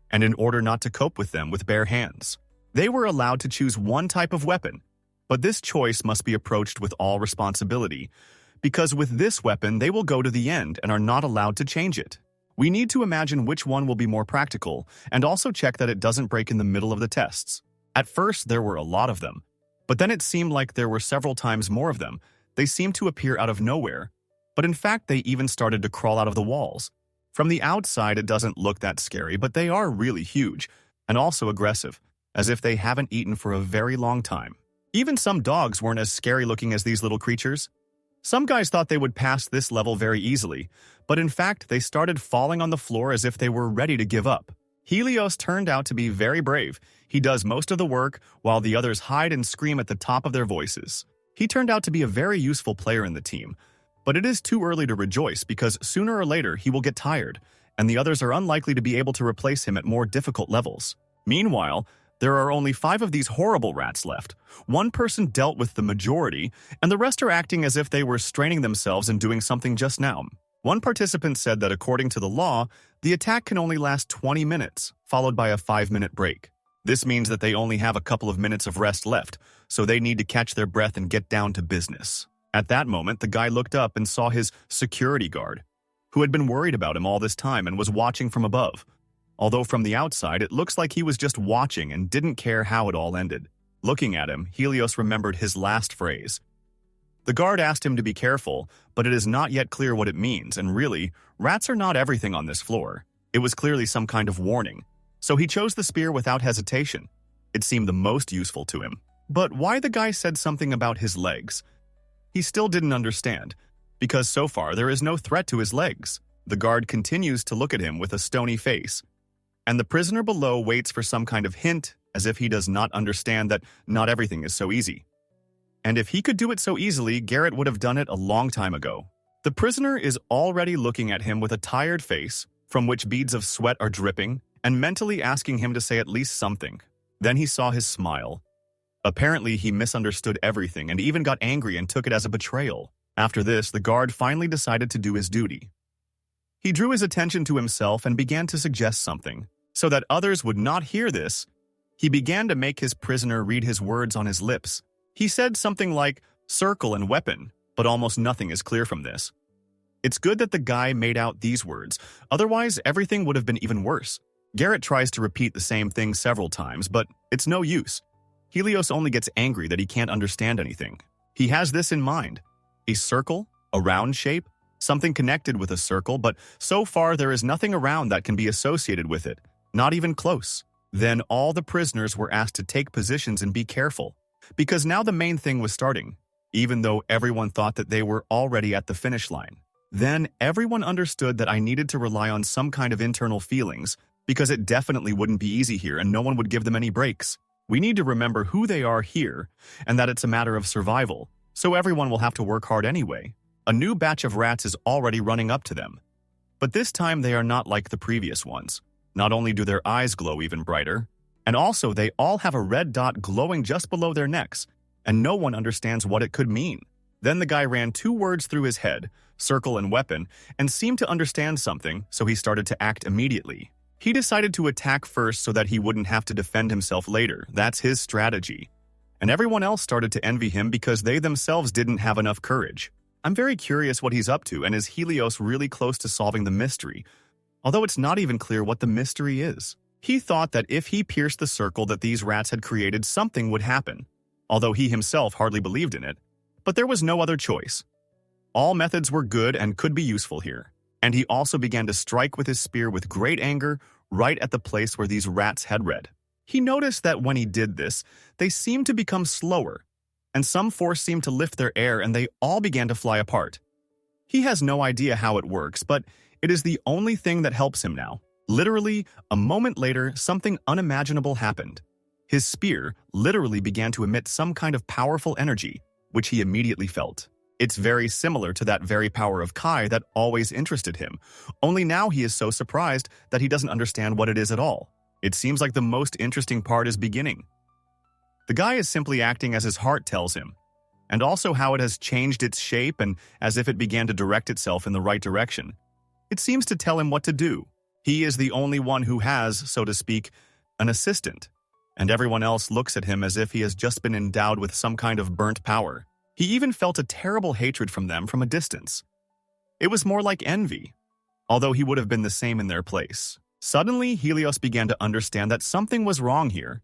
And in order not to cope with them with bare hands, they were allowed to choose one type of weapon. But this choice must be approached with all responsibility, because with this weapon they will go to the end and are not allowed to change it. We need to imagine which one will be more practical, and also check that it doesn't break in the middle of the tests. At first, there were a lot of them, but then it seemed like there were several times more of them. They seemed to appear out of nowhere, but in fact they even started to crawl out of the walls. From the outside, it doesn't look that scary, but they are really huge, and also aggressive, as if they haven't eaten for a very long time. Even some dogs weren't as scary looking as these little creatures. Some guys thought they would pass this level very easily, but in fact they started falling on the floor as if they were ready to give up. Helios turned out to be very brave. He does most of the work, while the others hide and scream at the top of their voices. He turned out to be a very useful player in the team, but it is too early to rejoice because sooner or later he will get tired, and the others are unlikely to be able to replace him at more difficult levels. Meanwhile, there are only 5 of these horrible rats left. One person dealt with the majority, and the rest are acting as if they were straining themselves and doing something just now. One participant said that according to the law, the attack can only last 20 minutes, followed by a 5-minute break. This means that they only have a couple of minutes of rest left, so they need to catch their breath and get down to business. At that moment, the guy looked up and saw his security guard, who had been worried about him all this time and was watching from above. Although from the outside, it looks like he was just watching and didn't care how it all ended. Looking at him, Helios remembered his last phrase. The guard asked him to be careful, but it is not yet clear what it means, and really, rats are not everything on this floor. It was clearly some kind of warning. So he chose the spear without hesitation. It seemed the most useful to him. But why the guy said something about his legs? He still didn't understand, because so far there is no threat to his legs. The guard continues to look at him with a stony face, and the prisoner below waits for some kind of hint, as if he does not understand that not everything is so easy. And if he could do it so easily, Garrett would have done it a long time ago. The prisoner is already looking at him with a tired face, from which beads of sweat are dripping, and mentally asking him to say at least something. Then he saw his smile. Apparently, he misunderstood everything and even got angry and took it as a betrayal. After this, the guard finally decided to do his duty. He drew his attention to himself and began to suggest something. So that others would not hear this, he began to make his prisoner read his words on his lips. He said something like, circle and weapon, but almost nothing is clear from this. It's good that the guy made out these words, otherwise everything would have been even worse. Garrett tries to repeat the same thing several times, but it's no use. Helios only gets angry that he can't understand anything. He has this in mind. A circle? A round shape? Something connected with a circle, but so far there is nothing around that can be associated with it. Not even close. Then all the prisoners were asked to take positions and be careful, because now the main thing was starting, even though everyone thought that they were already at the finish line. Then everyone understood that I needed to rely on some kind of internal feelings, because it definitely wouldn't be easy here and no one would give them any breaks. We need to remember who they are here, and that it's a matter of survival, so everyone will have to work hard anyway. A new batch of rats is already running up to them. But this time they are not like the previous ones. Not only do their eyes glow even brighter, and also they all have a red dot glowing just below their necks, and no one understands what it could mean. Then the guy ran 2 words through his head, circle and weapon, and seemed to understand something, so he started to act immediately. He decided to attack first so that he wouldn't have to defend himself later. That's his strategy. And everyone else started to envy him because they themselves didn't have enough courage. I'm very curious what he's up to, and is Helios really close to solving the mystery? Although it's not even clear what the mystery is. He thought that if he pierced the circle that these rats had created, something would happen, although he himself hardly believed in it. But there was no other choice. All methods were good and could be useful here. And he also began to strike with his spear with great anger right at the place where these rats had read. He noticed that when he did this, they seemed to become slower, and some force seemed to lift their air and they all began to fly apart. He has no idea how it works, but it is the only thing that helps him now. Literally, a moment later, something unimaginable happened. His spear literally began to emit some kind of powerful energy, which he immediately felt. It's very similar to that very power of Kai that always interested him, only now he is so surprised that he doesn't understand what it is at all. It seems like the most interesting part is beginning. The guy is simply acting as his heart tells him, and also how it has changed its shape and as if it began to direct itself in the right direction. It seems to tell him what to do. He is the only one who has, so to speak, an assistant, and everyone else looks at him as if he has just been endowed with some kind of burnt power. He even felt a terrible hatred from them from a distance. It was more like envy, although he would have been the same in their place. Suddenly, Helios began to understand that something was wrong here.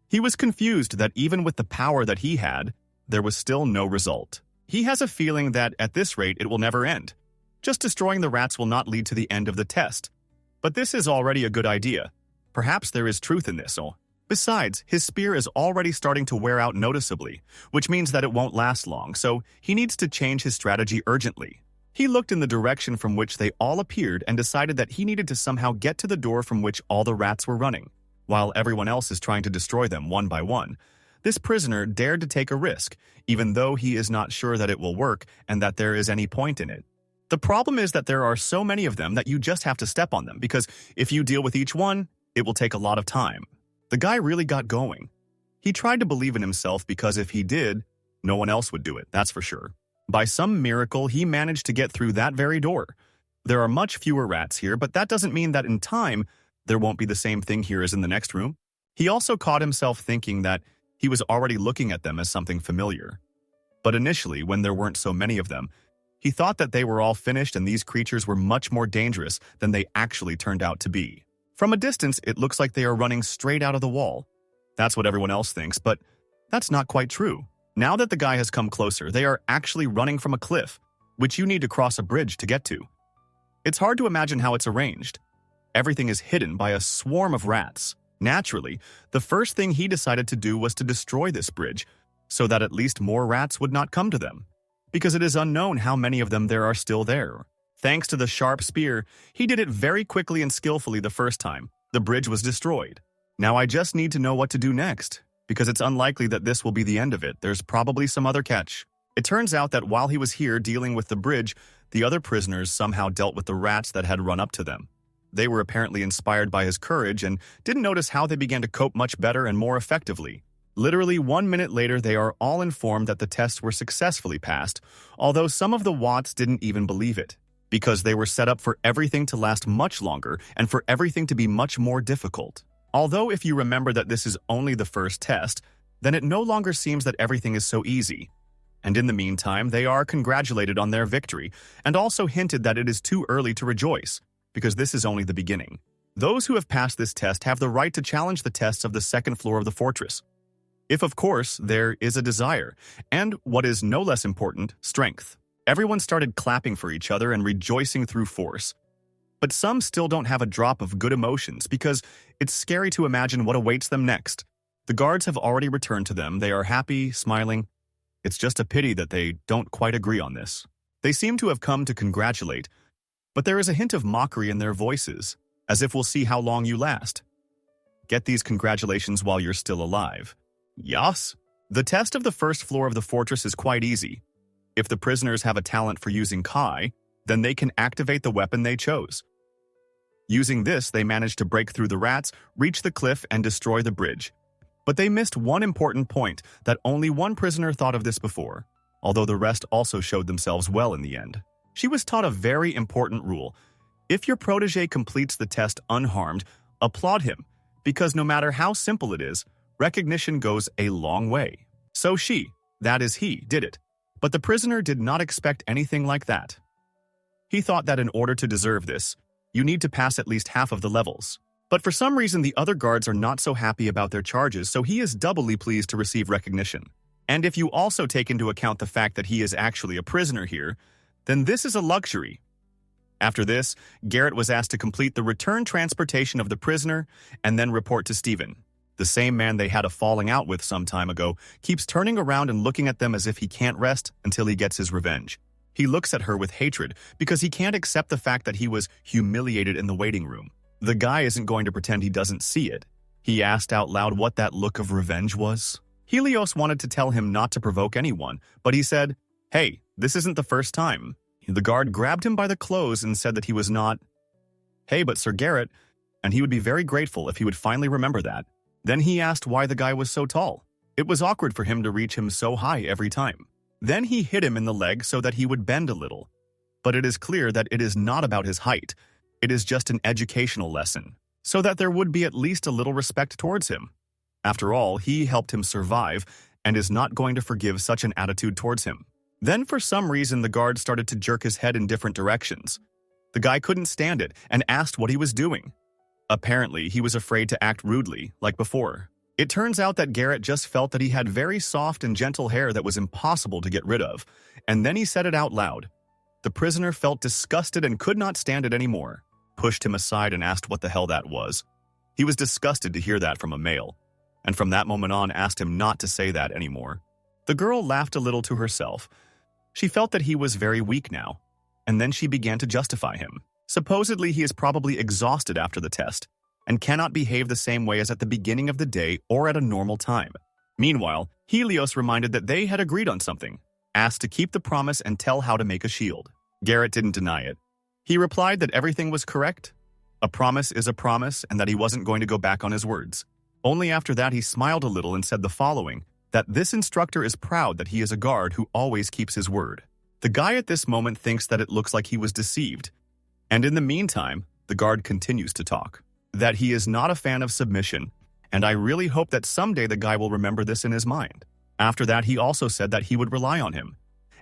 He was confused that even with the power that he had, there was still no result. He has a feeling that at this rate it will never end. Just destroying the rats will not lead to the end of the test. But this is already a good idea. Perhaps there is truth in this. Besides, his spear is already starting to wear out noticeably, which means that it won't last long, so he needs to change his strategy urgently. He looked in the direction from which they all appeared and decided that he needed to somehow get to the door from which all the rats were running, while everyone else is trying to destroy them one by one. This prisoner dared to take a risk, even though he is not sure that it will work and that there is any point in it. The problem is that there are so many of them that you just have to step on them, because if you deal with each one, it will take a lot of time. The guy really got going. He tried to believe in himself because if he did, no one else would do it, that's for sure. By some miracle, he managed to get through that very door. There are much fewer rats here, but that doesn't mean that in time, there won't be the same thing here as in the next room. He also caught himself thinking that he was already looking at them as something familiar. But initially, when there weren't so many of them, he thought that they were all finished and these creatures were much more dangerous than they actually turned out to be. From a distance, it looks like they are running straight out of the wall. That's what everyone else thinks, but that's not quite true. Now that the guy has come closer, they are actually running from a cliff, which you need to cross a bridge to get to. It's hard to imagine how it's arranged. Everything is hidden by a swarm of rats. Naturally, the first thing he decided to do was to destroy this bridge, so that at least more rats would not come to them, because it is unknown how many of them there are still there. Thanks to the sharp spear, he did it very quickly and skillfully the first time. The bridge was destroyed. Now I just need to know what to do next, because it's unlikely that this will be the end of it. There's probably some other catch. It turns out that while he was here dealing with the bridge, the other prisoners somehow dealt with the rats that had run up to them. They were apparently inspired by his courage and didn't notice how they began to cope much better and more effectively. Literally 1 minute later, they are all informed that the tests were successfully passed, although some of the Watts didn't even believe it, because they were set up for everything to last much longer and for everything to be much more difficult. Although if you remember that this is only the first test, then it no longer seems that everything is so easy. And in the meantime, they are congratulated on their victory and also hinted that it is too early to rejoice, because this is only the beginning. Those who have passed this test have the right to challenge the tests of the second floor of the fortress, if of course there is a desire, and what is no less important, strength. Everyone started clapping for each other and rejoicing through force. But some still don't have a drop of good emotions because it's scary to imagine what awaits them next. The guards have already returned to them. They are happy, smiling. It's just a pity that they don't quite agree on this. They seem to have come to congratulate, but there is a hint of mockery in their voices, as if we'll see how long you last. Get these congratulations while you're still alive. Yes. The test of the first floor of the fortress is quite easy. If the prisoners have a talent for using Kai, then they can activate the weapon they chose. Using this, they managed to break through the rats, reach the cliff, and destroy the bridge. But they missed one important point, that only one prisoner thought of this before, although the rest also showed themselves well in the end. She was taught a very important rule. If your protege completes the test unharmed, applaud him, because no matter how simple it is, recognition goes a long way. So she, that is he, did it. But the prisoner did not expect anything like that. He thought that in order to deserve this, you need to pass at least half of the levels. But for some reason, the other guards are not so happy about their charges, so he is doubly pleased to receive recognition. And if you also take into account the fact that he is actually a prisoner here, then this is a luxury. After this, Garrett was asked to complete the return transportation of the prisoner and then report to Stephen. The same man they had a falling out with some time ago keeps turning around and looking at them as if he can't rest until he gets his revenge. He looks at her with hatred because he can't accept the fact that he was humiliated in the waiting room. The guy isn't going to pretend he doesn't see it. He asked out loud what that look of revenge was. Helios wanted to tell him not to provoke anyone, but he said, "Hey, this isn't the first time." The guard grabbed him by the clothes and said that he was not. "Hey, but Sir Garrett," and he would be very grateful if he would finally remember that. Then he asked why the guy was so tall. It was awkward for him to reach him so high every time. Then he hit him in the leg so that he would bend a little. But it is clear that it is not about his height. It is just an educational lesson, so that there would be at least a little respect towards him. After all, he helped him survive and is not going to forgive such an attitude towards him. Then for some reason the guard started to jerk his head in different directions. The guy couldn't stand it and asked what he was doing. Apparently, he was afraid to act rudely, like before. It turns out that Garrett just felt that he had very soft and gentle hair that was impossible to get rid of, and then he said it out loud. The prisoner felt disgusted and could not stand it anymore, pushed him aside and asked what the hell that was. He was disgusted to hear that from a male, and from that moment on asked him not to say that anymore. The girl laughed a little to herself. She felt that he was very weak now, and then she began to justify him. Supposedly, he is probably exhausted after the test and cannot behave the same way as at the beginning of the day or at a normal time. Meanwhile, Helios reminded that they had agreed on something, asked to keep the promise and tell how to make a shield. Garrett didn't deny it. He replied that everything was correct. A promise is a promise and that he wasn't going to go back on his words. Only after that he smiled a little and said the following, that this instructor is proud that he is a guard who always keeps his word. The guy at this moment thinks that it looks like he was deceived. And in the meantime, the guard continues to talk, that he is not a fan of submission, and I really hope that someday the guy will remember this in his mind. After that, he also said that he would rely on him.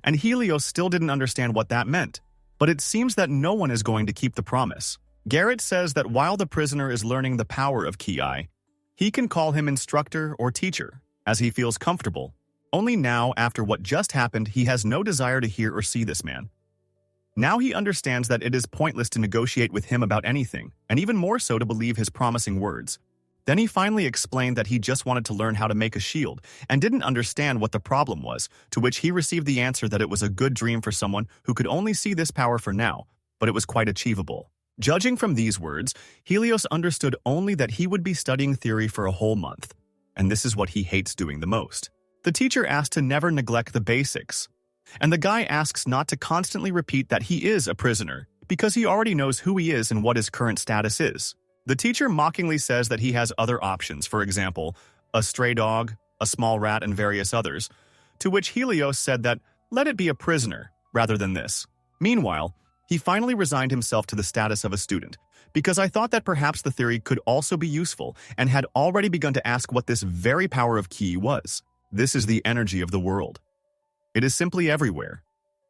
And Helios still didn't understand what that meant, but it seems that no one is going to keep the promise. Garrett says that while the prisoner is learning the power of Ki, he can call him instructor or teacher, as he feels comfortable. Only now, after what just happened, he has no desire to hear or see this man. Now he understands that it is pointless to negotiate with him about anything, and even more so to believe his promising words. Then he finally explained that he just wanted to learn how to make a shield, and didn't understand what the problem was, to which he received the answer that it was a good dream for someone who could only see this power for now, but it was quite achievable. Judging from these words, Helios understood only that he would be studying theory for a whole month, and this is what he hates doing the most. The teacher asked to never neglect the basics, and the guy asks not to constantly repeat that he is a prisoner, because he already knows who he is and what his current status is. The teacher mockingly says that he has other options, for example, a stray dog, a small rat, and various others, to which Helios said that, let it be a prisoner, rather than this. Meanwhile, he finally resigned himself to the status of a student, because I thought that perhaps the theory could also be useful, and had already begun to ask what this very power of Ki was. This is the energy of the world. It is simply everywhere.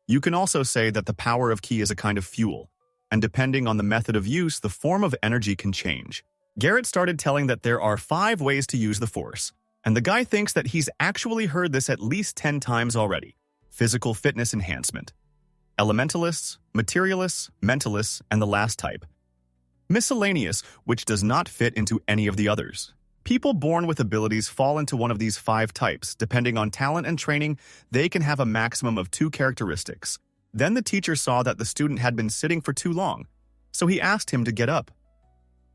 You can also say that the power of Ki is a kind of fuel, and depending on the method of use, the form of energy can change. Garrett started telling that there are 5 ways to use the force, and the guy thinks that he's actually heard this at least 10 times already. Physical fitness enhancement, elementalists, materialists, mentalists, and the last type, miscellaneous, which does not fit into any of the others. People born with abilities fall into one of these 5 types. Depending on talent and training, they can have a maximum of 2 characteristics. Then the teacher saw that the student had been sitting for too long, so he asked him to get up.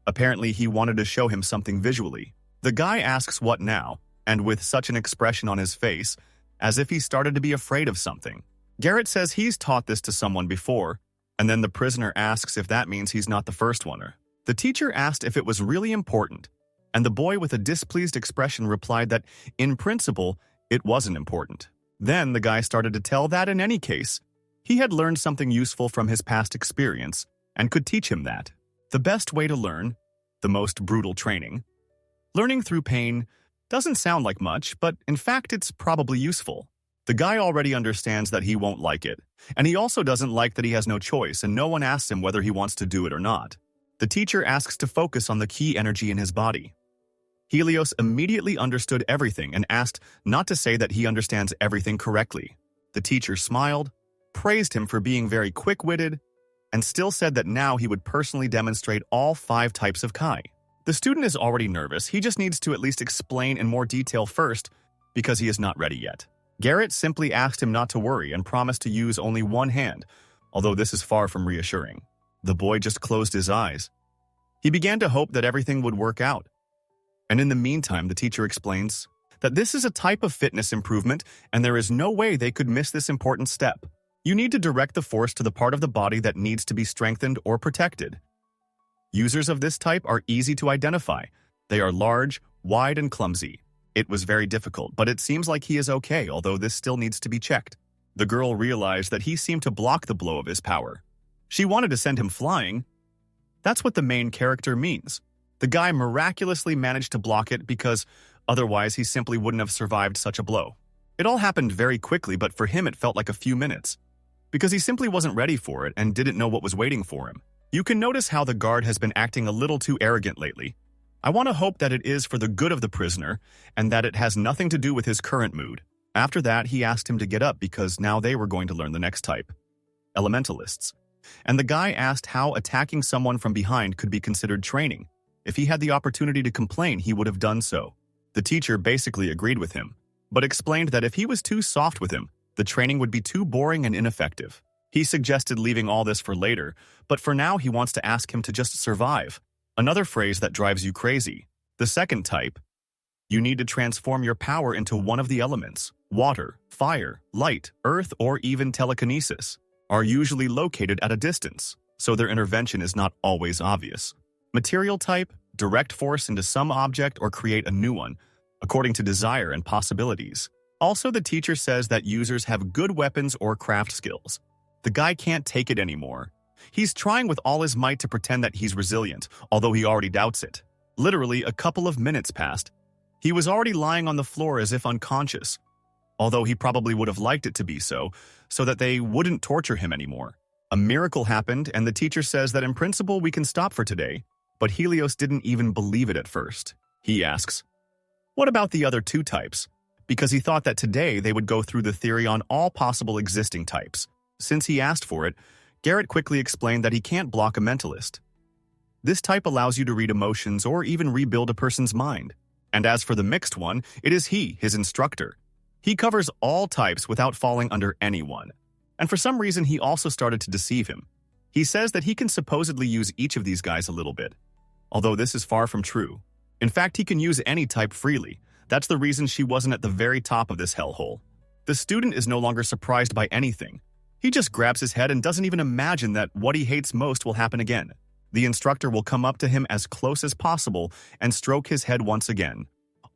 Apparently, he wanted to show him something visually. The guy asks what now, and with such an expression on his face, as if he started to be afraid of something. Garrett says he's taught this to someone before, and then the prisoner asks if that means he's not the first one. The teacher asked if it was really important, and the boy with a displeased expression replied that, in principle, it wasn't important. Then the guy started to tell that in any case, he had learned something useful from his past experience and could teach him that. The best way to learn, the most brutal training. Learning through pain doesn't sound like much, but in fact it's probably useful. The guy already understands that he won't like it, and he also doesn't like that he has no choice and no one asks him whether he wants to do it or not. The teacher asks to focus on the Ki energy in his body. Helios immediately understood everything and asked not to say that he understands everything correctly. The teacher smiled, praised him for being very quick-witted, and still said that now he would personally demonstrate all 5 types of Ki. The student is already nervous. He just needs to at least explain in more detail first because he is not ready yet. Garrett simply asked him not to worry and promised to use only one hand, although this is far from reassuring. The boy just closed his eyes. He began to hope that everything would work out. And in the meantime, the teacher explains that this is a type of fitness improvement and there is no way they could miss this important step. You need to direct the force to the part of the body that needs to be strengthened or protected. Users of this type are easy to identify. They are large, wide, and clumsy. It was very difficult, but it seems like he is okay, although this still needs to be checked. The girl realized that he seemed to block the blow of his power. She wanted to send him flying. That's what the main character means. The guy miraculously managed to block it because otherwise he simply wouldn't have survived such a blow. It all happened very quickly, but for him it felt like a few minutes, because he simply wasn't ready for it and didn't know what was waiting for him. You can notice how the guard has been acting a little too arrogant lately. I want to hope that it is for the good of the prisoner and that it has nothing to do with his current mood. After that, he asked him to get up because now they were going to learn the next type, elementalists. And the guy asked how attacking someone from behind could be considered training. If he had the opportunity to complain, he would have done so. The teacher basically agreed with him, but explained that if he was too soft with him, the training would be too boring and ineffective. He suggested leaving all this for later, but for now he wants to ask him to just survive. Another phrase that drives you crazy. The second type. You need to transform your power into one of the elements. Water, fire, light, earth, or even telekinesis are usually located at a distance, so their intervention is not always obvious. Material type, direct force into some object or create a new one, according to desire and possibilities. Also, the teacher says that users have good weapons or craft skills. The guy can't take it anymore. He's trying with all his might to pretend that he's resilient, although he already doubts it. Literally, a couple of minutes passed. He was already lying on the floor as if unconscious, although he probably would have liked it to be so that they wouldn't torture him anymore. A miracle happened, and the teacher says that in principle we can stop for today, but Helios didn't even believe it at first. He asks, what about the other two types? Because he thought that today they would go through the theory on all possible existing types. Since he asked for it, Garrett quickly explained that he can't block a mentalist. This type allows you to read emotions or even rebuild a person's mind. And as for the mixed one, it is he, his instructor. He covers all types without falling under anyone. And for some reason, he also started to deceive him. He says that he can supposedly use each of these guys a little bit, although this is far from true. In fact, he can use any type freely. That's the reason she wasn't at the very top of this hellhole. The student is no longer surprised by anything. He just grabs his head and doesn't even imagine that what he hates most will happen again. The instructor will come up to him as close as possible and stroke his head once again.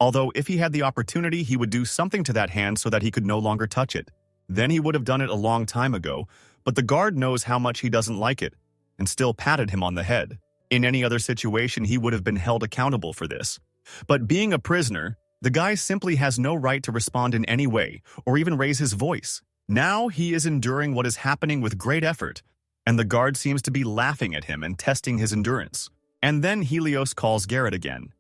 Although if he had the opportunity, he would do something to that hand so that he could no longer touch it. Then he would have done it a long time ago, but the guard knows how much he doesn't like it and still patted him on the head. In any other situation, he would have been held accountable for this. But being a prisoner, the guy simply has no right to respond in any way or even raise his voice. Now he is enduring what is happening with great effort, and the guard seems to be laughing at him and testing his endurance. And then Helios calls Garrett again.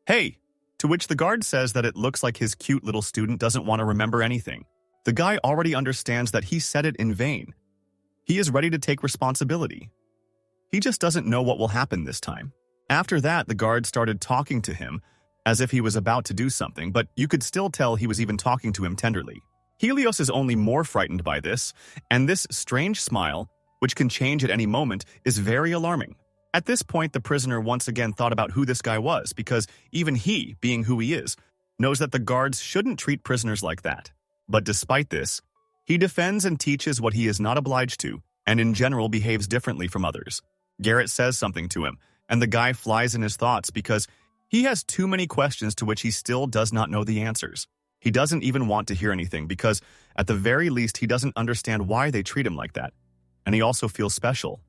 Hey! To which the guard says that it looks like his cute little student doesn't want to remember anything. The guy already understands that he said it in vain. He is ready to take responsibility. He just doesn't know what will happen this time. After that, the guard started talking to him as if he was about to do something, but you could still tell he was even talking to him tenderly. Helios is only more frightened by this, and this strange smile, which can change at any moment, is very alarming. At this point, the prisoner once again thought about who this guy was, because even he, being who he is, knows that the guards shouldn't treat prisoners like that. But despite this, he defends and teaches what he is not obliged to, and in general behaves differently from others. Garrett says something to him, and the guy flies in his thoughts because he has too many questions to which he still does not know the answers. He doesn't even want to hear anything because, at the very least, he doesn't understand why they treat him like that. And he also feels special.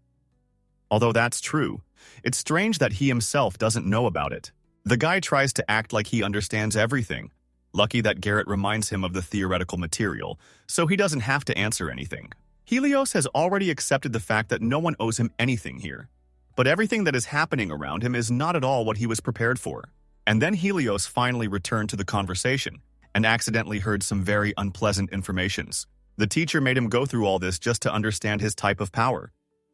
Although that's true, it's strange that he himself doesn't know about it. The guy tries to act like he understands everything. Lucky that Garrett reminds him of the theoretical material, so he doesn't have to answer anything. Helios has already accepted the fact that no one owes him anything here. But everything that is happening around him is not at all what he was prepared for. And then Helios finally returned to the conversation and accidentally heard some very unpleasant informations. The teacher made him go through all this just to understand his type of power.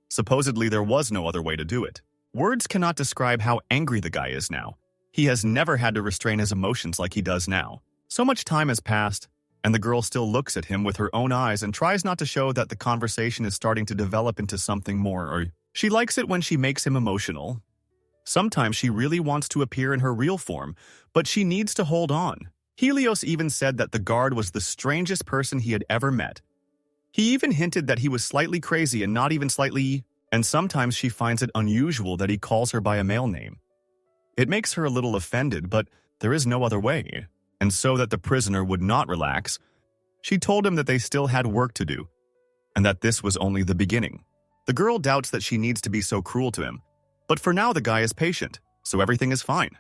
Supposedly there was no other way to do it. Words cannot describe how angry the guy is now. He has never had to restrain his emotions like he does now. So much time has passed, and the girl still looks at him with her own eyes and tries not to show that the conversation is starting to develop into something more. She likes it when she makes him emotional. Sometimes she really wants to appear in her real form, but she needs to hold on. Helios even said that the guard was the strangest person he had ever met. He even hinted that he was slightly crazy and not even slightly, and sometimes she finds it unusual that he calls her by a male name. It makes her a little offended, but there is no other way. And so that the prisoner would not relax, she told him that they still had work to do, and that this was only the beginning. The girl doubts that she needs to be so cruel to him, but for now the guy is patient, so everything is fine.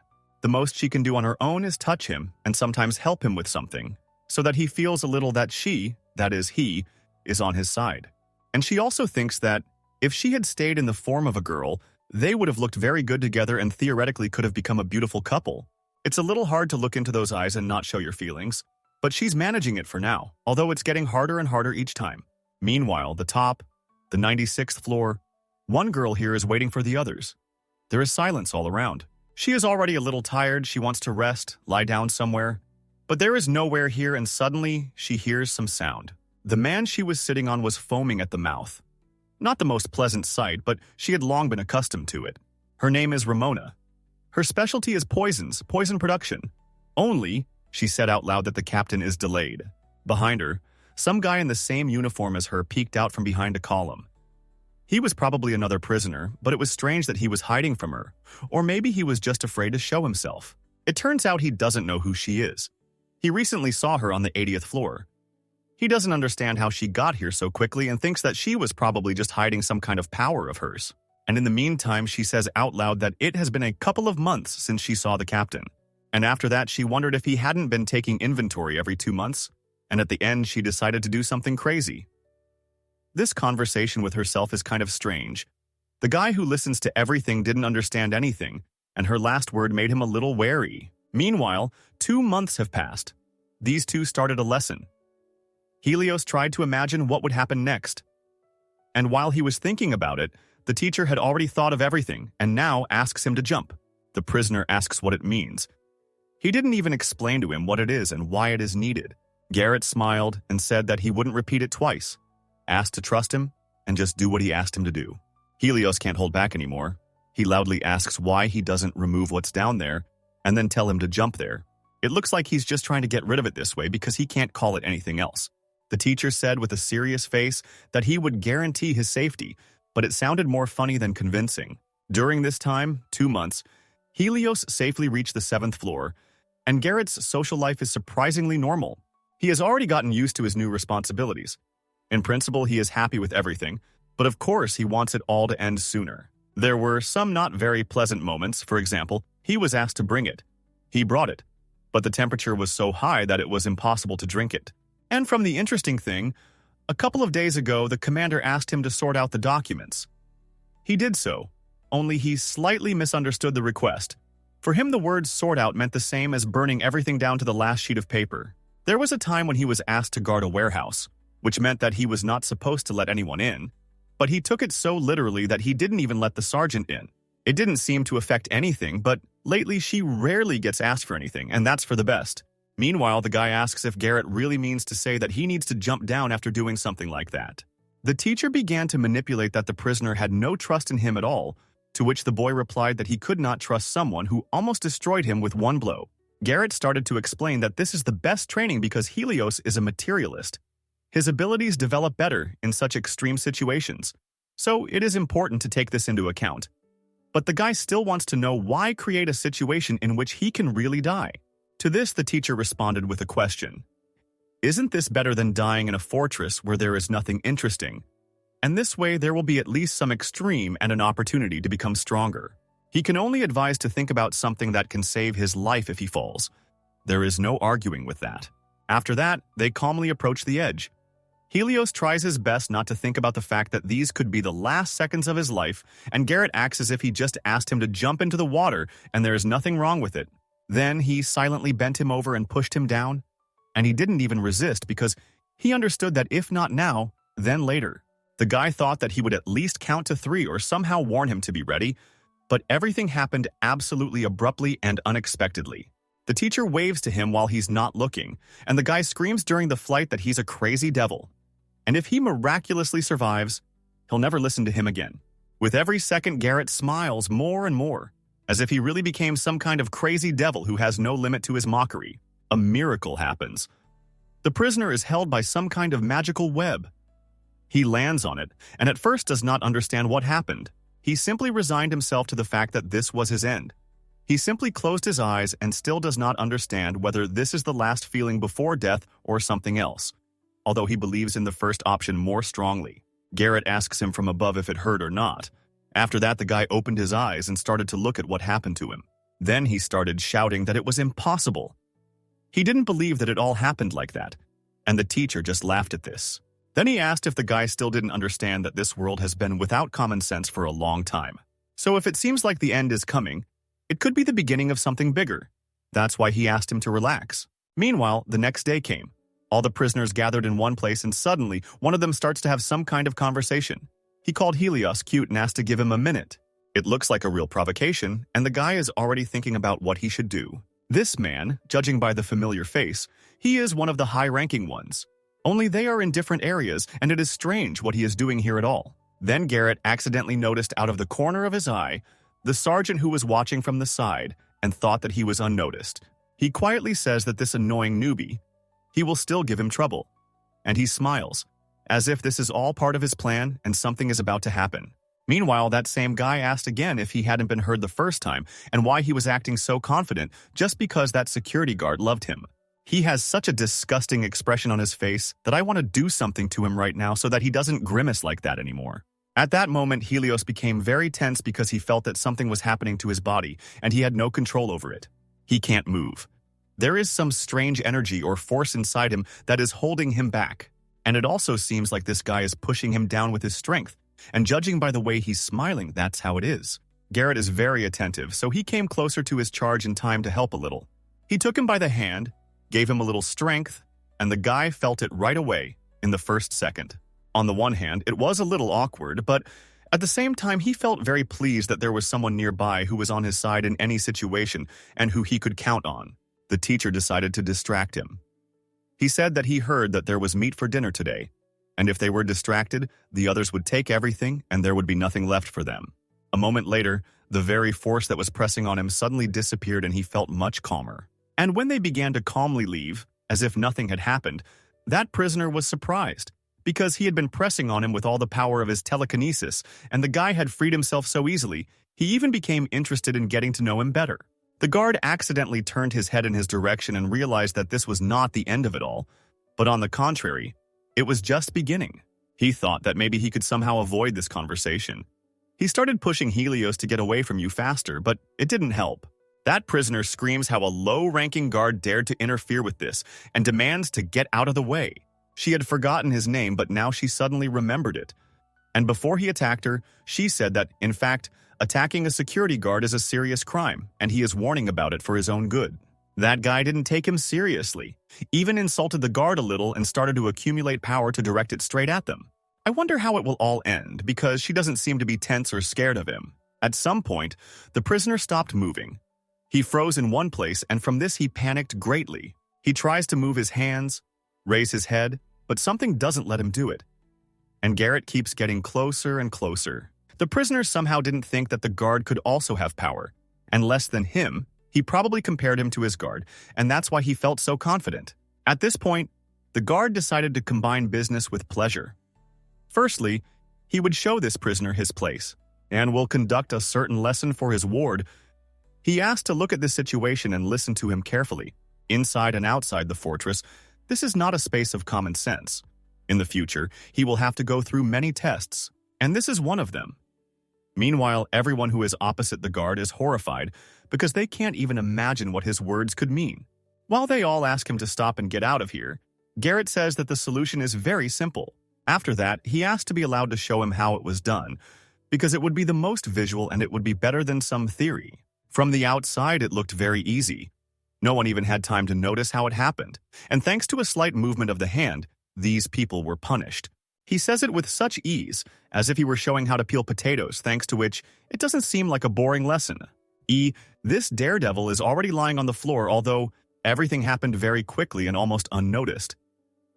The most she can do on her own is touch him and sometimes help him with something, so that he feels a little that she, that is he, is on his side. And she also thinks that if she had stayed in the form of a girl, they would have looked very good together and theoretically could have become a beautiful couple. It's a little hard to look into those eyes and not show your feelings, but she's managing it for now, although it's getting harder and harder each time. Meanwhile, the 96th floor, one girl here is waiting for the others. There is silence all around. She is already a little tired, she wants to rest, lie down somewhere. But there is nowhere here and suddenly she hears some sound. The man she was sitting on was foaming at the mouth. Not the most pleasant sight, but she had long been accustomed to it. Her name is Ramona. Her specialty is poison production. Only, she said out loud that the captain is delayed. Behind her, some guy in the same uniform as her peeked out from behind a column. He was probably another prisoner, but it was strange that he was hiding from her. Or maybe he was just afraid to show himself. It turns out he doesn't know who she is. He recently saw her on the 80th floor. He doesn't understand how she got here so quickly and thinks that she was probably just hiding some kind of power of hers. And in the meantime, she says out loud that it has been a couple of months since she saw the captain. And after that, she wondered if he hadn't been taking inventory every 2 months. And at the end, she decided to do something crazy. This conversation with herself is kind of strange. The guy who listens to everything didn't understand anything, and her last word made him a little wary. Meanwhile, 2 months have passed. These two started a lesson. Helios tried to imagine what would happen next. And while he was thinking about it, the teacher had already thought of everything and now asks him to jump. The prisoner asks what it means. He didn't even explain to him what it is and why it is needed. Garrett smiled and said that he wouldn't repeat it twice, asked to trust him and just do what he asked him to do. Helios can't hold back anymore. He loudly asks why he doesn't remove what's down there and then tell him to jump there. It looks like he's just trying to get rid of it this way because he can't call it anything else. The teacher said with a serious face that he would guarantee his safety, but it sounded more funny than convincing. During this time, 2 months, Helios safely reached the 7th floor, and Garrett's social life is surprisingly normal. He has already gotten used to his new responsibilities. In principle, he is happy with everything, but of course he wants it all to end sooner. There were some not very pleasant moments. For example, he was asked to bring it. He brought it, but the temperature was so high that it was impossible to drink it. And from the interesting thing, a couple of days ago, the commander asked him to sort out the documents. He did so, only he slightly misunderstood the request. For him, the word sort out meant the same as burning everything down to the last sheet of paper. There was a time when he was asked to guard a warehouse, which meant that he was not supposed to let anyone in, but he took it so literally that he didn't even let the sergeant in. It didn't seem to affect anything, but lately she rarely gets asked for anything, and that's for the best. Meanwhile, the guy asks if Garrett really means to say that he needs to jump down after doing something like that. The teacher began to manipulate that the prisoner had no trust in him at all, to which the boy replied that he could not trust someone who almost destroyed him with one blow. Garrett started to explain that this is the best training because Helios is a materialist. His abilities develop better in such extreme situations, so it is important to take this into account. But the guy still wants to know why create a situation in which he can really die. To this, the teacher responded with a question. Isn't this better than dying in a fortress where there is nothing interesting? And this way there will be at least some extreme and an opportunity to become stronger. He can only advise to think about something that can save his life if he falls. There is no arguing with that. After that, they calmly approach the edge. Helios tries his best not to think about the fact that these could be the last seconds of his life, and Garrett acts as if he just asked him to jump into the water and there is nothing wrong with it. Then he silently bent him over and pushed him down, and he didn't even resist because he understood that if not now, then later. The guy thought that he would at least count to 3 or somehow warn him to be ready, But everything happened absolutely abruptly and unexpectedly. The teacher waves to him while he's not looking, and the guy screams during the flight that he's a crazy devil. And if he miraculously survives, he'll never listen to him again. With every second, Garrett smiles more and more, as if he really became some kind of crazy devil who has no limit to his mockery. A miracle happens. The prisoner is held by some kind of magical web. He lands on it, and at first does not understand what happened. He simply resigned himself to the fact that this was his end. He simply closed his eyes and still does not understand whether this is the last feeling before death or something else, although he believes in the first option more strongly. Garrett asks him from above if it hurt or not. After that, the guy opened his eyes and started to look at what happened to him. Then he started shouting that it was impossible. He didn't believe that it all happened like that, and the teacher just laughed at this. Then he asked if the guy still didn't understand that this world has been without common sense for a long time. So if it seems like the end is coming, it could be the beginning of something bigger. That's why he asked him to relax. Meanwhile, the next day came. All the prisoners gathered in one place, and suddenly, one of them starts to have some kind of conversation. He called Helios cute and asked to give him a minute. It looks like a real provocation, and the guy is already thinking about what he should do. This man, judging by the familiar face, he is one of the high-ranking ones. Only they are in different areas, and it is strange what he is doing here at all. Then Garrett accidentally noticed out of the corner of his eye the sergeant who was watching from the side and thought that he was unnoticed. He quietly says that this annoying newbie, he will still give him trouble. And he smiles, as if this is all part of his plan and something is about to happen. Meanwhile, that same guy asked again if he hadn't been heard the first time and why he was acting so confident just because that security guard loved him. He has such a disgusting expression on his face that I want to do something to him right now so that he doesn't grimace like that anymore. At that moment, Helios became very tense because he felt that something was happening to his body and he had no control over it. He can't move. There is some strange energy or force inside him that is holding him back. And it also seems like this guy is pushing him down with his strength. And judging by the way he's smiling, that's how it is. Garrett is very attentive, so he came closer to his charge in time to help a little. He took him by the hand, gave him a little strength, and the guy felt it right away in the first second. On the one hand, it was a little awkward, but at the same time, he felt very pleased that there was someone nearby who was on his side in any situation and who he could count on. The teacher decided to distract him. He said that he heard that there was meat for dinner today, and if they were distracted, the others would take everything and there would be nothing left for them. A moment later, the very force that was pressing on him suddenly disappeared and he felt much calmer. And when they began to calmly leave, as if nothing had happened, that prisoner was surprised, because he had been pressing on him with all the power of his telekinesis, and the guy had freed himself so easily, he even became interested in getting to know him better. The guard accidentally turned his head in his direction and realized that this was not the end of it all, but on the contrary, it was just beginning. He thought that maybe he could somehow avoid this conversation. He started pushing Helios to get away from you faster, but it didn't help. That prisoner screams how a low-ranking guard dared to interfere with this and demands to get out of the way. She had forgotten his name, but now she suddenly remembered it. And before he attacked her, she said that, in fact, attacking a security guard is a serious crime, and he is warning about it for his own good. That guy didn't take him seriously, even insulted the guard a little and started to accumulate power to direct it straight at them. I wonder how it will all end, because she doesn't seem to be tense or scared of him. At some point, the prisoner stopped moving. He froze in one place, and from this he panicked greatly. He tries to move his hands, raise his head, but something doesn't let him do it. And Garrett keeps getting closer and closer. The prisoner somehow didn't think that the guard could also have power, and less than him, he probably compared him to his guard, and that's why he felt so confident. At this point, the guard decided to combine business with pleasure. Firstly, he would show this prisoner his place, and will conduct a certain lesson for his ward. He asked to look at this situation and listen to him carefully. Inside and outside the fortress, this is not a space of common sense. In the future, he will have to go through many tests, and this is one of them. Meanwhile, everyone who is opposite the guard is horrified because they can't even imagine what his words could mean. While they all ask him to stop and get out of here, Garrett says that the solution is very simple. After that, he asked to be allowed to show him how it was done, because it would be the most visual and it would be better than some theory. From the outside, it looked very easy. No one even had time to notice how it happened, and thanks to a slight movement of the hand, these people were punished. He says it with such ease, as if he were showing how to peel potatoes, thanks to which it doesn't seem like a boring lesson. This daredevil is already lying on the floor, although everything happened very quickly and almost unnoticed.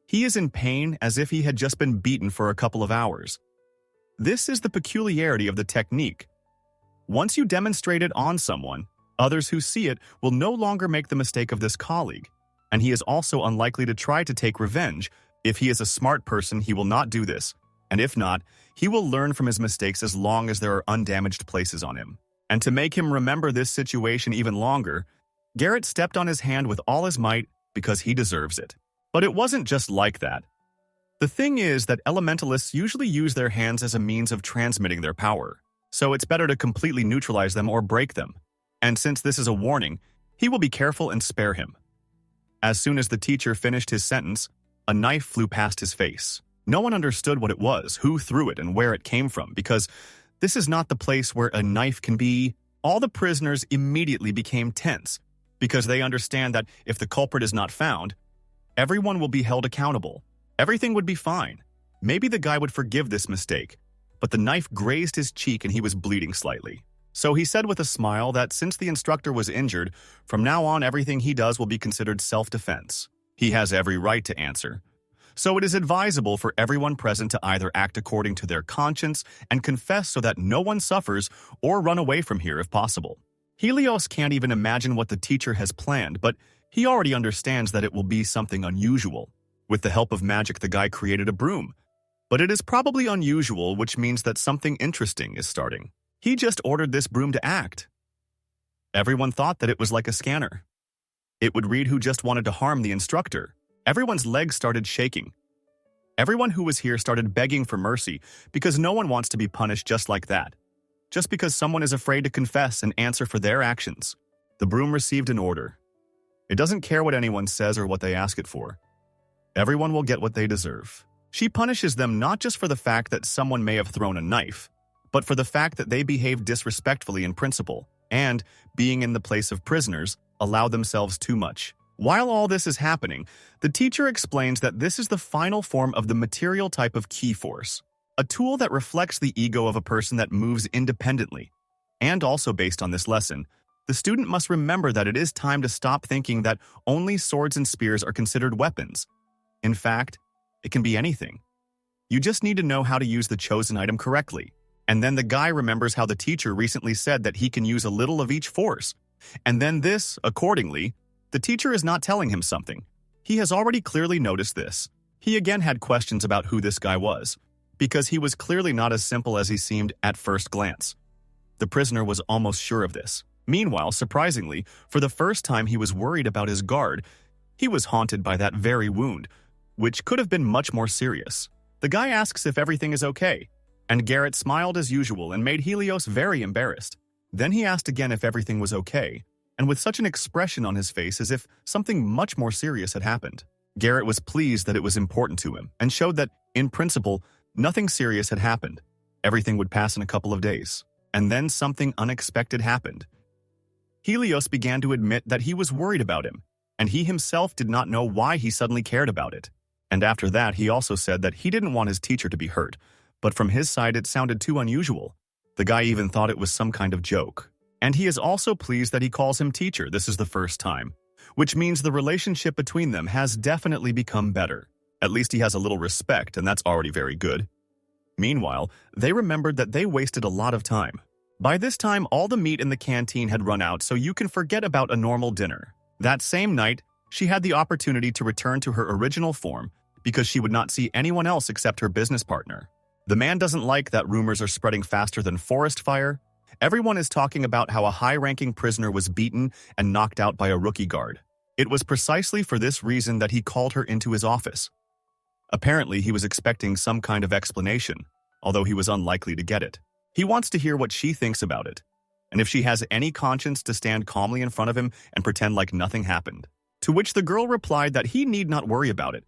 He is in pain as if he had just been beaten for a couple of hours. This is the peculiarity of the technique. Once you demonstrate it on someone, others who see it will no longer make the mistake of this colleague, and he is also unlikely to try to take revenge. If he is a smart person, he will not do this, and if not, he will learn from his mistakes as long as there are undamaged places on him. And to make him remember this situation even longer, Garrett stepped on his hand with all his might because he deserves it. But it wasn't just like that. The thing is that elementalists usually use their hands as a means of transmitting their power, so it's better to completely neutralize them or break them. And since this is a warning, he will be careful and spare him. As soon as the teacher finished his sentence, a knife flew past his face. No one understood what it was, who threw it, and where it came from, because this is not the place where a knife can be. All the prisoners immediately became tense, because they understand that if the culprit is not found, everyone will be held accountable. Everything would be fine. Maybe the guy would forgive this mistake, but the knife grazed his cheek and he was bleeding slightly. So he said with a smile that since the instructor was injured, from now on everything he does will be considered self-defense. He has every right to answer. So it is advisable for everyone present to either act according to their conscience and confess so that no one suffers, or run away from here if possible. Helios can't even imagine what the teacher has planned, but he already understands that it will be something unusual. With the help of magic, the guy created a broom. But it is probably unusual, which means that something interesting is starting. He just ordered this broom to act. Everyone thought that it was like a scanner. It would read who just wanted to harm the instructor. Everyone's legs started shaking. Everyone who was here started begging for mercy because no one wants to be punished just like that. Just because someone is afraid to confess and answer for their actions. The broom received an order. It doesn't care what anyone says or what they ask it for. Everyone will get what they deserve. She punishes them not just for the fact that someone may have thrown a knife, but for the fact that they behaved disrespectfully in principle and, being in the place of prisoners, allowed themselves too much. While all this is happening, the teacher explains that this is the final form of the material type of key force, a tool that reflects the ego of a person that moves independently. And also based on this lesson, the student must remember that it is time to stop thinking that only swords and spears are considered weapons. In fact, it can be anything. You just need to know how to use the chosen item correctly. And then the guy remembers how the teacher recently said that he can use a little of each force. And then this, accordingly, the teacher is not telling him something. He has already clearly noticed this. He again had questions about who this guy was, because he was clearly not as simple as he seemed at first glance. The prisoner was almost sure of this. Meanwhile, surprisingly, for the first time he was worried about his guard. He was haunted by that very wound, which could have been much more serious. The guy asks if everything is okay, and Garrett smiled as usual and made Helios very embarrassed. Then he asked again if everything was okay, and with such an expression on his face as if something much more serious had happened. Garrett was pleased that it was important to him, and showed that, in principle, nothing serious had happened. Everything would pass in a couple of days. And then something unexpected happened. Helios began to admit that he was worried about him, and he himself did not know why he suddenly cared about it. And after that, he also said that he didn't want his teacher to be hurt, but from his side it sounded too unusual. The guy even thought it was some kind of joke. And he is also pleased that he calls him teacher. This is the first time, which means the relationship between them has definitely become better. At least he has a little respect, and that's already very good. Meanwhile, they remembered that they wasted a lot of time. By this time, all the meat in the canteen had run out, so you can forget about a normal dinner. That same night, she had the opportunity to return to her original form because she would not see anyone else except her business partner. The man doesn't like that rumors are spreading faster than forest fire. Everyone is talking about how a high-ranking prisoner was beaten and knocked out by a rookie guard. It was precisely for this reason that he called her into his office. Apparently, he was expecting some kind of explanation, although he was unlikely to get it. He wants to hear what she thinks about it, and if she has any conscience to stand calmly in front of him and pretend like nothing happened. To which the girl replied that he need not worry about it,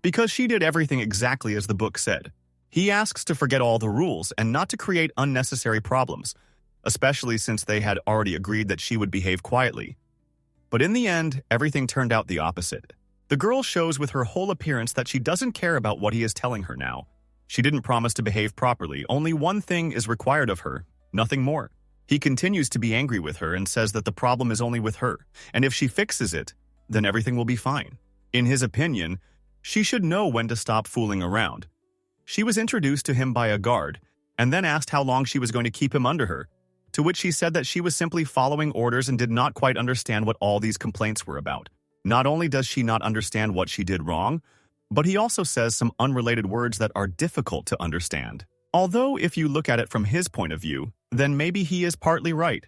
because she did everything exactly as the book said. He asks to forget all the rules and not to create unnecessary problems, especially since they had already agreed that she would behave quietly. But in the end, everything turned out the opposite. The girl shows with her whole appearance that she doesn't care about what he is telling her now. She didn't promise to behave properly. Only one thing is required of her, nothing more. He continues to be angry with her and says that the problem is only with her, and if she fixes it, then everything will be fine. In his opinion, she should know when to stop fooling around. She was introduced to him by a guard, and then asked how long she was going to keep him under her, to which she said that she was simply following orders and did not quite understand what all these complaints were about. Not only does she not understand what she did wrong, but he also says some unrelated words that are difficult to understand. Although, if you look at it from his point of view, then maybe he is partly right.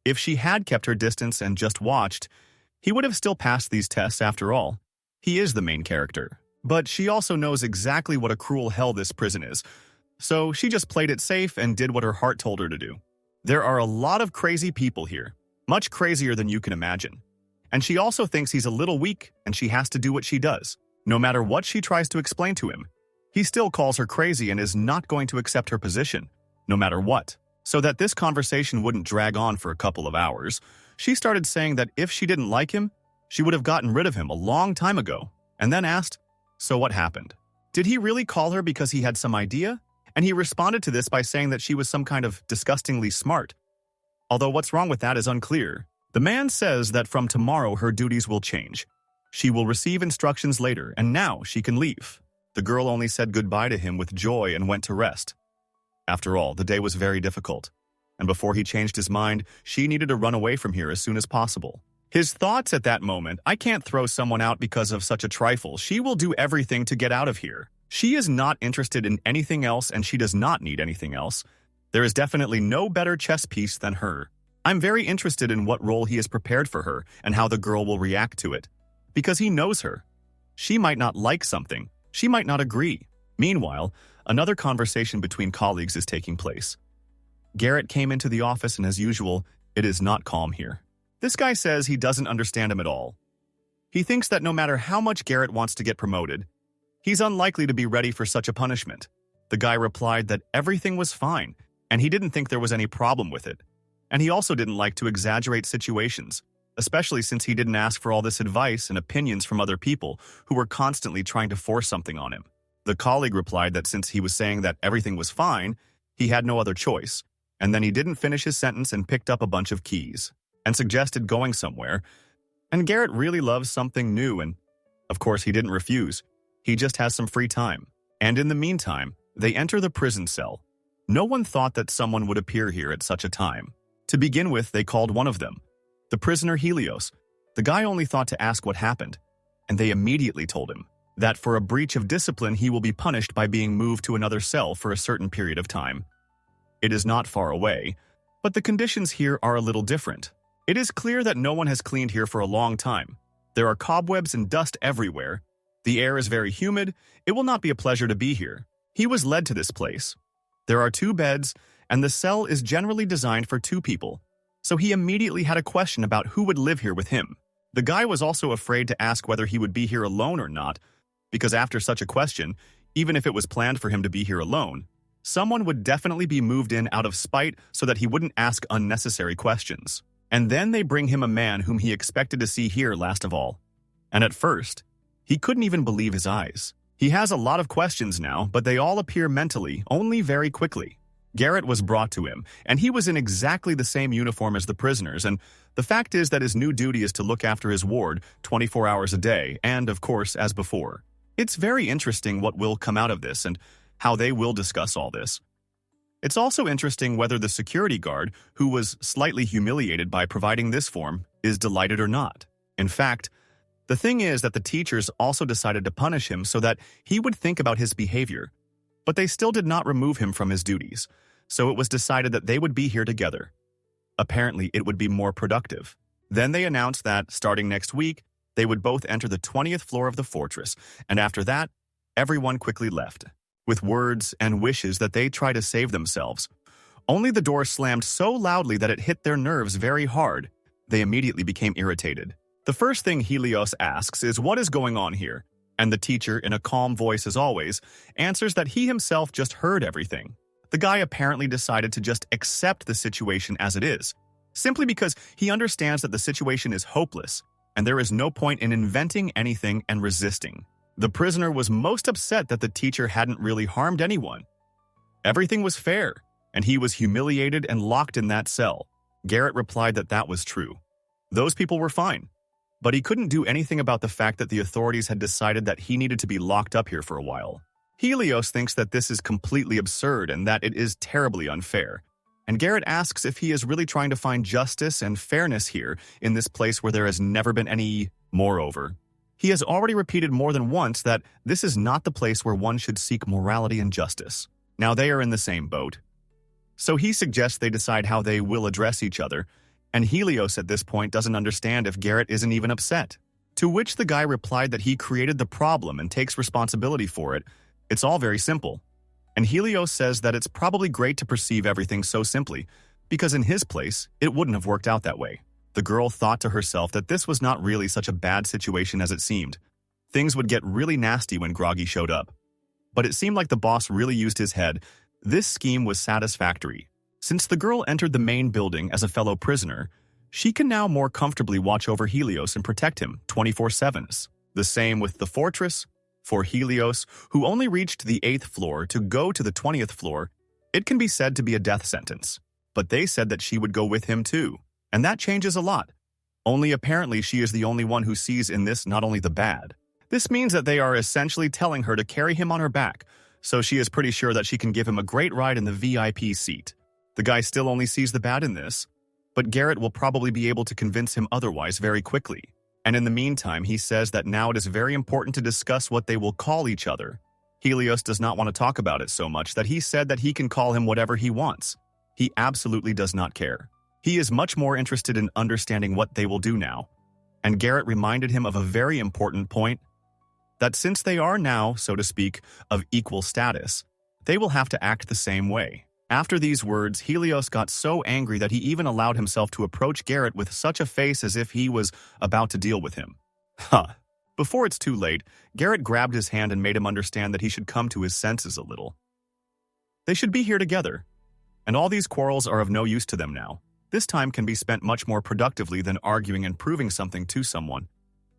If she had kept her distance and just watched, he would have still passed these tests after all. He is the main character. But she also knows exactly what a cruel hell this prison is, so she just played it safe and did what her heart told her to do. There are a lot of crazy people here, much crazier than you can imagine. And she also thinks he's a little weak and she has to do what she does. No matter what she tries to explain to him, he still calls her crazy and is not going to accept her position, no matter what. So that this conversation wouldn't drag on for a couple of hours, she started saying that if she didn't like him, she would have gotten rid of him a long time ago, and then asked, so what happened? Did he really call her because he had some idea? And he responded to this by saying that she was some kind of disgustingly smart. Although what's wrong with that is unclear. The man says that from tomorrow her duties will change. She will receive instructions later, and now she can leave. The girl only said goodbye to him with joy and went to rest. After all, the day was very difficult, and before he changed his mind, she needed to run away from here as soon as possible. His thoughts at that moment, I can't throw someone out because of such a trifle. She will do everything to get out of here. She is not interested in anything else and she does not need anything else. There is definitely no better chess piece than her. I'm very interested in what role he has prepared for her and how the girl will react to it. Because he knows her. She might not like something. She might not agree. Meanwhile, another conversation between colleagues is taking place. Garrett came into the office and as usual, it is not calm here. This guy says he doesn't understand him at all. He thinks that no matter how much Garrett wants to get promoted, he's unlikely to be ready for such a punishment. The guy replied that everything was fine, and he didn't think there was any problem with it. And he also didn't like to exaggerate situations, especially since he didn't ask for all this advice and opinions from other people who were constantly trying to force something on him. The colleague replied that since he was saying that everything was fine, he had no other choice, and then he didn't finish his sentence and picked up a bunch of keys and suggested going somewhere. And Garrett really loves something new and, of course, he didn't refuse. He just has some free time. And in the meantime, they enter the prison cell. No one thought that someone would appear here at such a time. To begin with, they called one of them, the prisoner Helios. The guy only thought to ask what happened, and they immediately told him that for a breach of discipline he will be punished by being moved to another cell for a certain period of time. It is not far away, but the conditions here are a little different. It is clear that no one has cleaned here for a long time. There are cobwebs and dust everywhere. The air is very humid. It will not be a pleasure to be here. He was led to this place. There are 2 beds, and the cell is generally designed for 2 people. So he immediately had a question about who would live here with him. The guy was also afraid to ask whether he would be here alone or not, because after such a question, even if it was planned for him to be here alone, someone would definitely be moved in out of spite so that he wouldn't ask unnecessary questions. And then they bring him a man whom he expected to see here last of all. And at first, he couldn't even believe his eyes. He has a lot of questions now, but they all appear mentally only very quickly. Garrett was brought to him, and he was in exactly the same uniform as the prisoners, and the fact is that his new duty is to look after his ward 24 hours a day, and of course, as before. It's very interesting what will come out of this and how they will discuss all this. It's also interesting whether the security guard, who was slightly humiliated by providing this form, is delighted or not. In fact, the thing is that the teachers also decided to punish him so that he would think about his behavior, but they still did not remove him from his duties, so it was decided that they would be here together. Apparently, it would be more productive. Then they announced that, starting next week, they would both enter the 20th floor of the fortress, and after that, everyone quickly left, with words and wishes that they try to save themselves. Only the door slammed so loudly that it hit their nerves very hard. They immediately became irritated. The first thing Helios asks is what is going on here, and the teacher, in a calm voice as always, answers that he himself just heard everything. The guy apparently decided to just accept the situation as it is, simply because he understands that the situation is hopeless, and there is no point in inventing anything and resisting. The prisoner was most upset that the teacher hadn't really harmed anyone. Everything was fair, and he was humiliated and locked in that cell. Garrett replied that that was true. Those people were fine, but he couldn't do anything about the fact that the authorities had decided that he needed to be locked up here for a while. Helios thinks that this is completely absurd and that it is terribly unfair. And Garrett asks if he is really trying to find justice and fairness here in this place where there has never been any. Moreover, he has already repeated more than once that this is not the place where one should seek morality and justice. Now they are in the same boat. So he suggests they decide how they will address each other, and Helios at this point doesn't understand if Garrett isn't even upset. To which the guy replied that he created the problem and takes responsibility for it. It's all very simple. And Helios says that it's probably great to perceive everything so simply, because in his place, it wouldn't have worked out that way. The girl thought to herself that this was not really such a bad situation as it seemed. Things would get really nasty when Groggy showed up. But it seemed like the boss really used his head. This scheme was satisfactory. Since the girl entered the main building as a fellow prisoner, she can now more comfortably watch over Helios and protect him 24/7. The same with the fortress. For Helios, who only reached the 8th floor to go to the 20th floor, it can be said to be a death sentence. But they said that she would go with him too, and that changes a lot. Only apparently she is the only one who sees in this not only the bad. This means that they are essentially telling her to carry him on her back, so she is pretty sure that she can give him a great ride in the VIP seat. The guy still only sees the bad in this, but Garrett will probably be able to convince him otherwise very quickly. And in the meantime, he says that now it is very important to discuss what they will call each other. Helios does not want to talk about it so much that he said that he can call him whatever he wants. He absolutely does not care. He is much more interested in understanding what they will do now. And Garrett reminded him of a very important point, that since they are now, so to speak, of equal status, they will have to act the same way. After these words, Helios got so angry that he even allowed himself to approach Garrett with such a face as if he was about to deal with him. Before it's too late, Garrett grabbed his hand and made him understand that he should come to his senses a little. They should be here together, and all these quarrels are of no use to them now. This time can be spent much more productively than arguing and proving something to someone,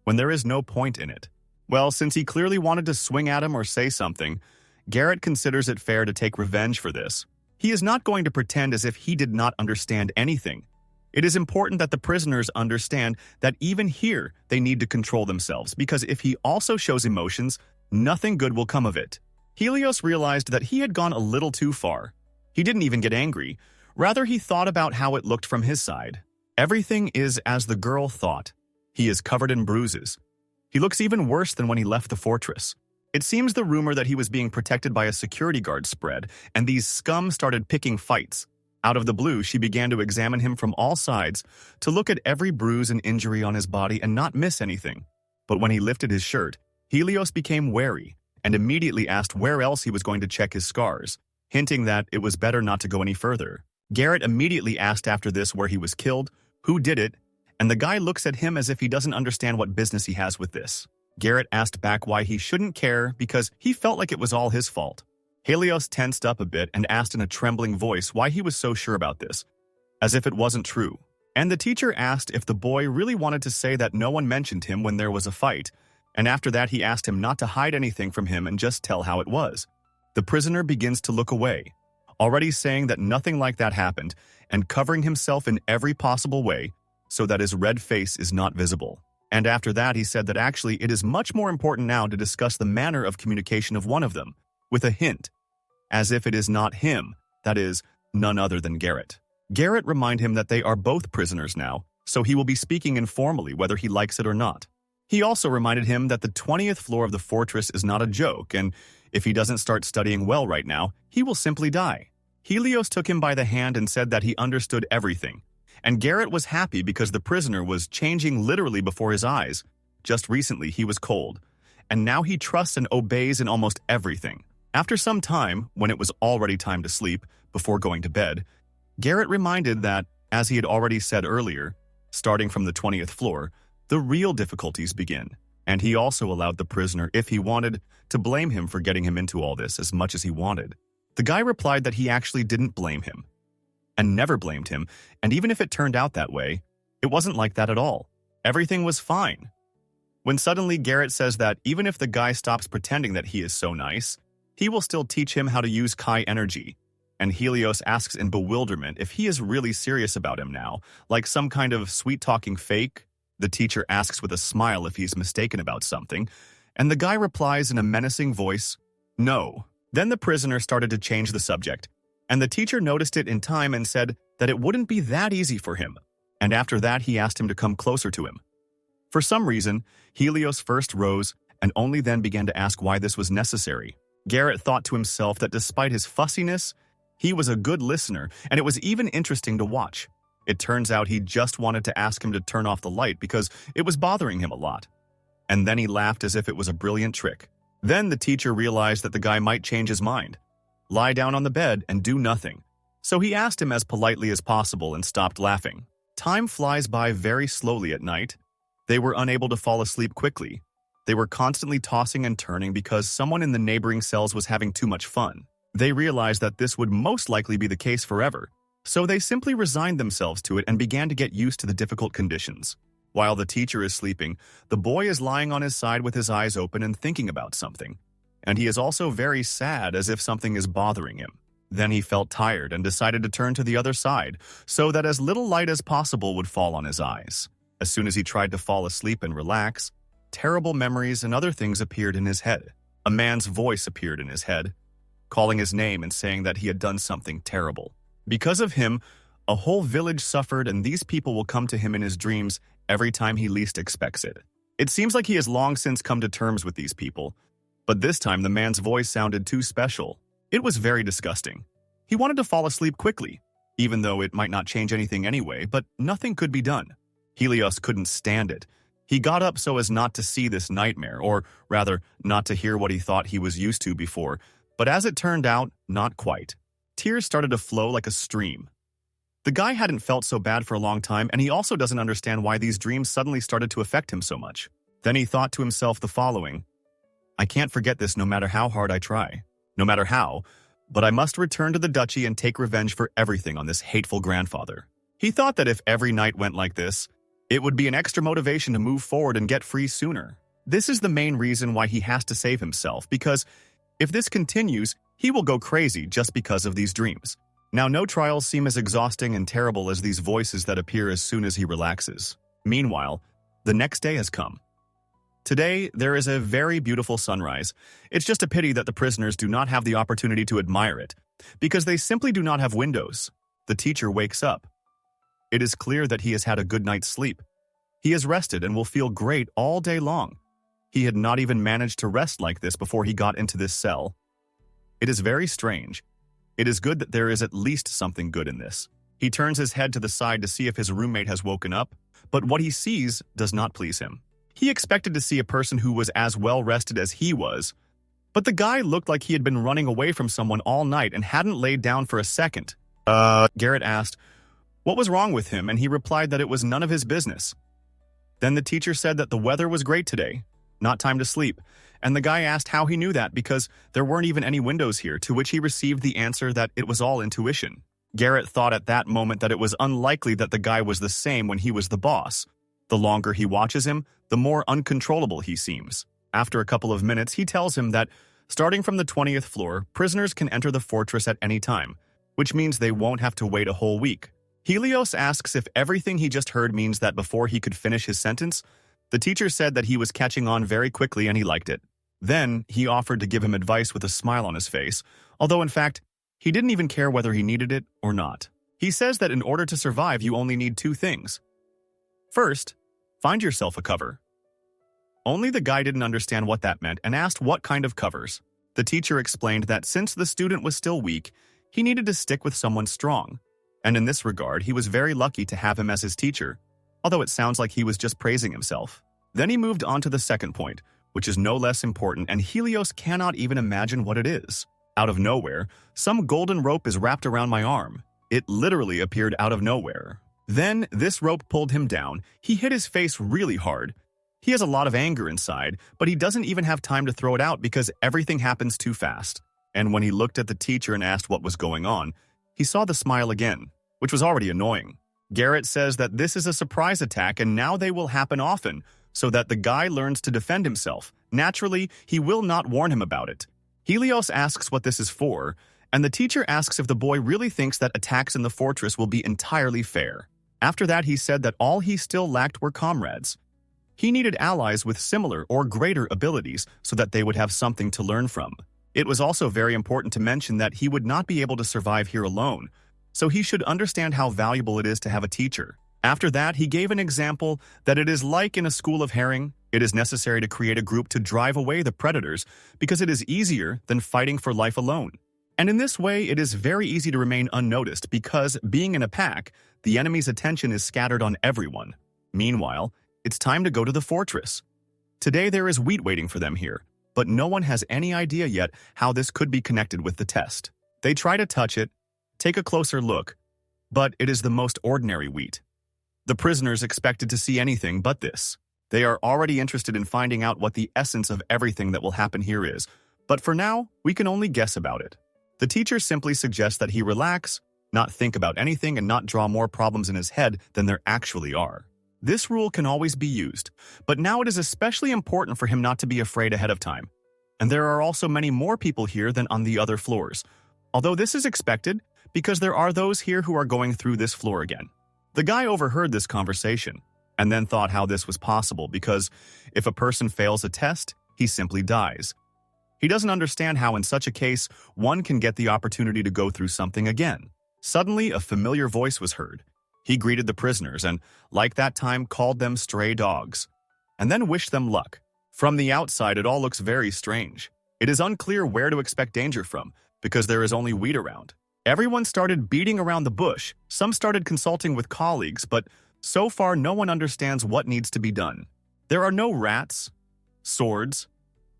when there is no point in it. Well, since he clearly wanted to swing at him or say something, Garrett considers it fair to take revenge for this. He is not going to pretend as if he did not understand anything. It is important that the prisoners understand that even here they need to control themselves, because if he also shows emotions, nothing good will come of it. Helios realized that he had gone a little too far. He didn't even get angry. Rather, he thought about how it looked from his side. Everything is as the girl thought. He is covered in bruises. He looks even worse than when he left the fortress. It seems the rumor that he was being protected by a security guard spread, and these scum started picking fights. Out of the blue, she began to examine him from all sides, to look at every bruise and injury on his body and not miss anything. But when he lifted his shirt, Helios became wary, and immediately asked where else he was going to check his scars, hinting that it was better not to go any further. Garrett immediately asked after this where he was killed, who did it, and the guy looks at him as if he doesn't understand what business he has with this. Garrett asked back why he shouldn't care because he felt like it was all his fault. Helios tensed up a bit and asked in a trembling voice why he was so sure about this, as if it wasn't true. And the teacher asked if the boy really wanted to say that no one mentioned him when there was a fight, and after that he asked him not to hide anything from him and just tell how it was. The prisoner begins to look away, already saying that nothing like that happened, and covering himself in every possible way so that his red face is not visible. And after that he said that actually it is much more important now to discuss the manner of communication of one of them, with a hint, as if it is not him, that is, none other than Garrett. Garrett reminded him that they are both prisoners now, so he will be speaking informally whether he likes it or not. He also reminded him that the 20th floor of the fortress is not a joke, and if he doesn't start studying well right now, he will simply die. Helios took him by the hand and said that he understood everything, and Garrett was happy because the prisoner was changing literally before his eyes. Just recently he was cold, and now he trusts and obeys in almost everything. After some time, when it was already time to sleep, before going to bed, Garrett reminded that, as he had already said earlier, starting from the 20th floor, the real difficulties begin, and he also allowed the prisoner, if he wanted, to blame him for getting him into all this as much as he wanted. The guy replied that he actually didn't blame him, and never blamed him, and even if it turned out that way, it wasn't like that at all. Everything was fine. When suddenly Garrett says that even if the guy stops pretending that he is so nice, he will still teach him how to use Kai energy. And Helios asks in bewilderment if he is really serious about him now, like some kind of sweet-talking fake. The teacher asks with a smile if he's mistaken about something, and the guy replies in a menacing voice, "No." Then the prisoner started to change the subject, and the teacher noticed it in time and said that it wouldn't be that easy for him. And after that, he asked him to come closer to him. For some reason, Helios first rose and only then began to ask why this was necessary. Garrett thought to himself that despite his fussiness, he was a good listener, and it was even interesting to watch. It turns out he just wanted to ask him to turn off the light because it was bothering him a lot. And then he laughed as if it was a brilliant trick. Then the teacher realized that the guy might change his mind, lie down on the bed and do nothing. So he asked him as politely as possible and stopped laughing. Time flies by very slowly at night. They were unable to fall asleep quickly. They were constantly tossing and turning because someone in the neighboring cells was having too much fun. They realized that this would most likely be the case forever, so they simply resigned themselves to it and began to get used to the difficult conditions. While the teacher is sleeping, the boy is lying on his side with his eyes open and thinking about something. And he is also very sad as if something is bothering him. Then he felt tired and decided to turn to the other side so that as little light as possible would fall on his eyes. As soon as he tried to fall asleep and relax, terrible memories and other things appeared in his head. A man's voice appeared in his head, calling his name and saying that he had done something terrible. Because of him, a whole village suffered, and these people will come to him in his dreams every time he least expects it. It seems like he has long since come to terms with these people, but this time the man's voice sounded too special. It was very disgusting. He wanted to fall asleep quickly, even though it might not change anything anyway, but nothing could be done. Helios couldn't stand it. He got up so as not to see this nightmare, or rather, not to hear what he thought he was used to before, but as it turned out, not quite. Tears started to flow like a stream. The guy hadn't felt so bad for a long time, and he also doesn't understand why these dreams suddenly started to affect him so much. Then he thought to himself the following: I can't forget this no matter how hard I try. No matter how, but I must return to the duchy and take revenge for everything on this hateful grandfather. He thought that if every night went like this, it would be an extra motivation to move forward and get free sooner. This is the main reason why he has to save himself, because if this continues, he will go crazy just because of these dreams. Now, no trials seem as exhausting and terrible as these voices that appear as soon as he relaxes. Meanwhile, the next day has come. Today, there is a very beautiful sunrise. It's just a pity that the prisoners do not have the opportunity to admire it, because they simply do not have windows. The teacher wakes up. It is clear that he has had a good night's sleep. He has rested and will feel great all day long. He had not even managed to rest like this before he got into this cell. It is very strange. It is good that there is at least something good in this. He turns his head to the side to see if his roommate has woken up, but what he sees does not please him. He expected to see a person who was as well rested as he was, but the guy looked like he had been running away from someone all night and hadn't laid down for a second. Garrett asked what was wrong with him, and he replied that it was none of his business. Then the teacher said that the weather was great today, not time to sleep, and the guy asked how he knew that because there weren't even any windows here, to which he received the answer that it was all intuition. Garrett thought at that moment that it was unlikely that the guy was the same when he was the boss. The longer he watches him, the more uncontrollable he seems. After a couple of minutes, he tells him that, starting from the 20th floor, prisoners can enter the fortress at any time, which means they won't have to wait a whole week. Helios asks if everything he just heard means that before he could finish his sentence, the teacher said that he was catching on very quickly and he liked it. Then, he offered to give him advice with a smile on his face, although in fact, he didn't even care whether he needed it or not. He says that in order to survive, you only need two things. First, find yourself a cover. Only the guy didn't understand what that meant and asked what kind of covers. The teacher explained that since the student was still weak, he needed to stick with someone strong. And in this regard, he was very lucky to have him as his teacher, although it sounds like he was just praising himself. Then he moved on to the second point, which is no less important, and Helios cannot even imagine what it is. Out of nowhere, some golden rope is wrapped around my arm. It literally appeared out of nowhere. Then, this rope pulled him down. He hit his face really hard. He has a lot of anger inside, but he doesn't even have time to throw it out because everything happens too fast. And when he looked at the teacher and asked what was going on, he saw the smile again, which was already annoying. Garrett says that this is a surprise attack and now they will happen often, so that the guy learns to defend himself. Naturally, he will not warn him about it. Helios asks what this is for, and the teacher asks if the boy really thinks that attacks in the fortress will be entirely fair. After that, he said that all he still lacked were comrades. He needed allies with similar or greater abilities so that they would have something to learn from. It was also very important to mention that he would not be able to survive here alone, so he should understand how valuable it is to have a teacher. After that, he gave an example that it is like in a school of herring. It is necessary to create a group to drive away the predators because it is easier than fighting for life alone. And in this way, it is very easy to remain unnoticed because, being in a pack, the enemy's attention is scattered on everyone. Meanwhile, it's time to go to the fortress. Today there is wheat waiting for them here, but no one has any idea yet how this could be connected with the test. They try to touch it, take a closer look, but it is the most ordinary wheat. The prisoners expected to see anything but this. They are already interested in finding out what the essence of everything that will happen here is, but for now, we can only guess about it. The teacher simply suggests that he relax, not think about anything, and not draw more problems in his head than there actually are. This rule can always be used, but now it is especially important for him not to be afraid ahead of time. And there are also many more people here than on the other floors, although this is expected because there are those here who are going through this floor again. The guy overheard this conversation and then thought how this was possible because if a person fails a test, he simply dies. He doesn't understand how in such a case one can get the opportunity to go through something again. Suddenly, a familiar voice was heard. He greeted the prisoners and, like that time, called them stray dogs, and then wished them luck. From the outside, it all looks very strange. It is unclear where to expect danger from, because there is only wheat around. Everyone started beating around the bush. Some started consulting with colleagues, but so far no one understands what needs to be done. There are no rats, swords,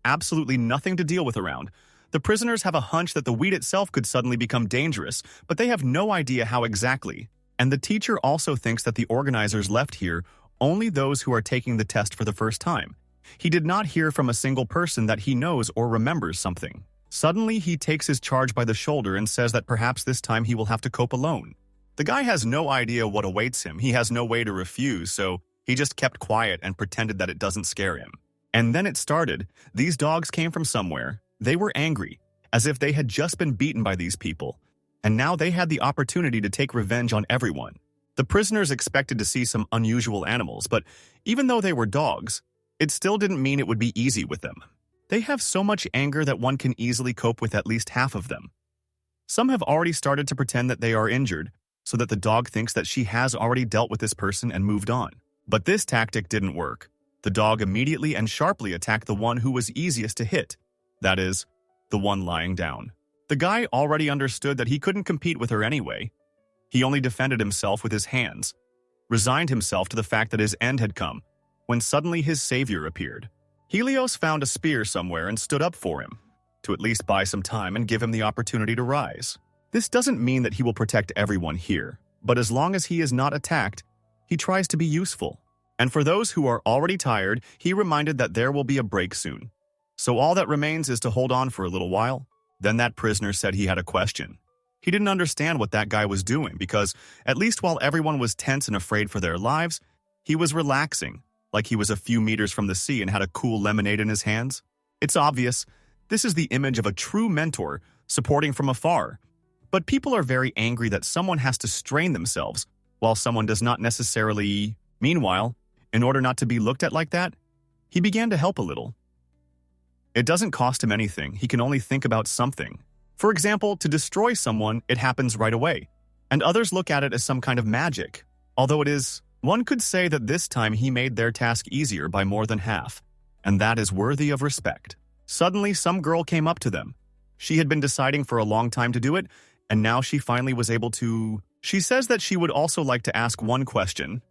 absolutely nothing to deal with around. The prisoners have a hunch that the wheat itself could suddenly become dangerous, but they have no idea how exactly. And the teacher also thinks that the organizers left here only those who are taking the test for the first time. He did not hear from a single person that he knows or remembers something. Suddenly, he takes his charge by the shoulder and says that perhaps this time he will have to cope alone. The guy has no idea what awaits him. He has no way to refuse, so he just kept quiet and pretended that it doesn't scare him. And then it started. These dogs came from somewhere. They were angry, as if they had just been beaten by these people. And now they had the opportunity to take revenge on everyone. The prisoners expected to see some unusual animals, but even though they were dogs, it still didn't mean it would be easy with them. They have so much anger that one can easily cope with at least half of them. Some have already started to pretend that they are injured, so that the dog thinks that she has already dealt with this person and moved on. But this tactic didn't work. The dog immediately and sharply attacked the one who was easiest to hit. That is, the one lying down. The guy already understood that he couldn't compete with her anyway. He only defended himself with his hands, resigned himself to the fact that his end had come, when suddenly his savior appeared. Helios found a spear somewhere and stood up for him, to at least buy some time and give him the opportunity to rise. This doesn't mean that he will protect everyone here, but as long as he is not attacked, he tries to be useful. And for those who are already tired, he reminded that there will be a break soon. So all that remains is to hold on for a little while. Then that prisoner said he had a question. He didn't understand what that guy was doing because, at least while everyone was tense and afraid for their lives, he was relaxing, like he was a few meters from the sea and had a cool lemonade in his hands. It's obvious. This is the image of a true mentor supporting from afar. But people are very angry that someone has to strain themselves while someone does not necessarily. Meanwhile, in order not to be looked at like that, he began to help a little. It doesn't cost him anything. He can only think about something. For example, to destroy someone, it happens right away, and others look at it as some kind of magic. Although it is, one could say that this time he made their task easier by more than half, and that is worthy of respect. Suddenly, some girl came up to them. She had been deciding for a long time to do it, and now she finally was able to. She says that she would also like to ask one question.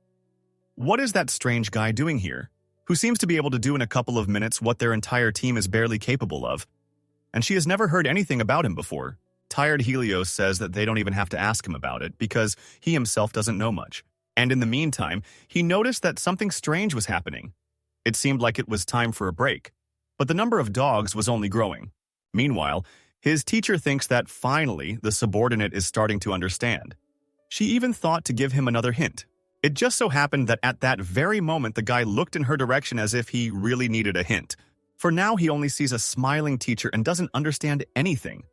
What is that strange guy doing here, who seems to be able to do in a couple of minutes what their entire team is barely capable of? And she has never heard anything about him before. Tired Helios says that they don't even have to ask him about it because he himself doesn't know much. And in the meantime, he noticed that something strange was happening. It seemed like it was time for a break, but the number of dogs was only growing. Meanwhile, his teacher thinks that finally the subordinate is starting to understand. She even thought to give him another hint. It just so happened that at that very moment the guy looked in her direction as if he really needed a hint. For now he only sees a smiling teacher and doesn't understand anything,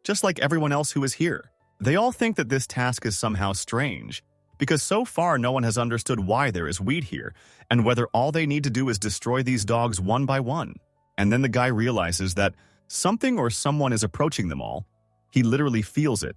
just like everyone else who is here. They all think that this task is somehow strange, because so far no one has understood why there is wheat here, and whether all they need to do is destroy these dogs one by one. And then the guy realizes that something or someone is approaching them all. He literally feels it.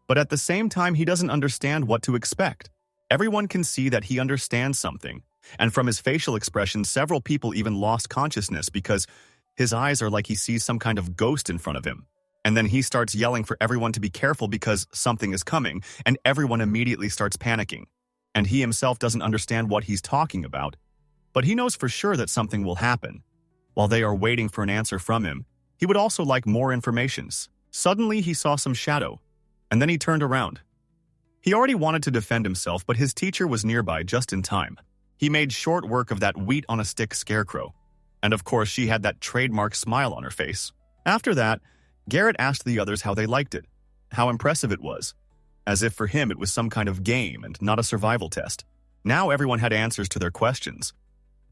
But at the same time, he doesn't understand what to expect. Everyone can see that he understands something, and from his facial expression, several people even lost consciousness because his eyes are like he sees some kind of ghost in front of him. And then he starts yelling for everyone to be careful because something is coming, and everyone immediately starts panicking. And he himself doesn't understand what he's talking about, but he knows for sure that something will happen. While they are waiting for an answer from him, he would also like more information. Suddenly, he saw some shadow, and then he turned around. He already wanted to defend himself, but his teacher was nearby just in time. He made short work of that wheat-on-a-stick scarecrow, and of course she had that trademark smile on her face. After that, Garrett asked the others how they liked it, how impressive it was, as if for him it was some kind of game and not a survival test. Now everyone had answers to their questions.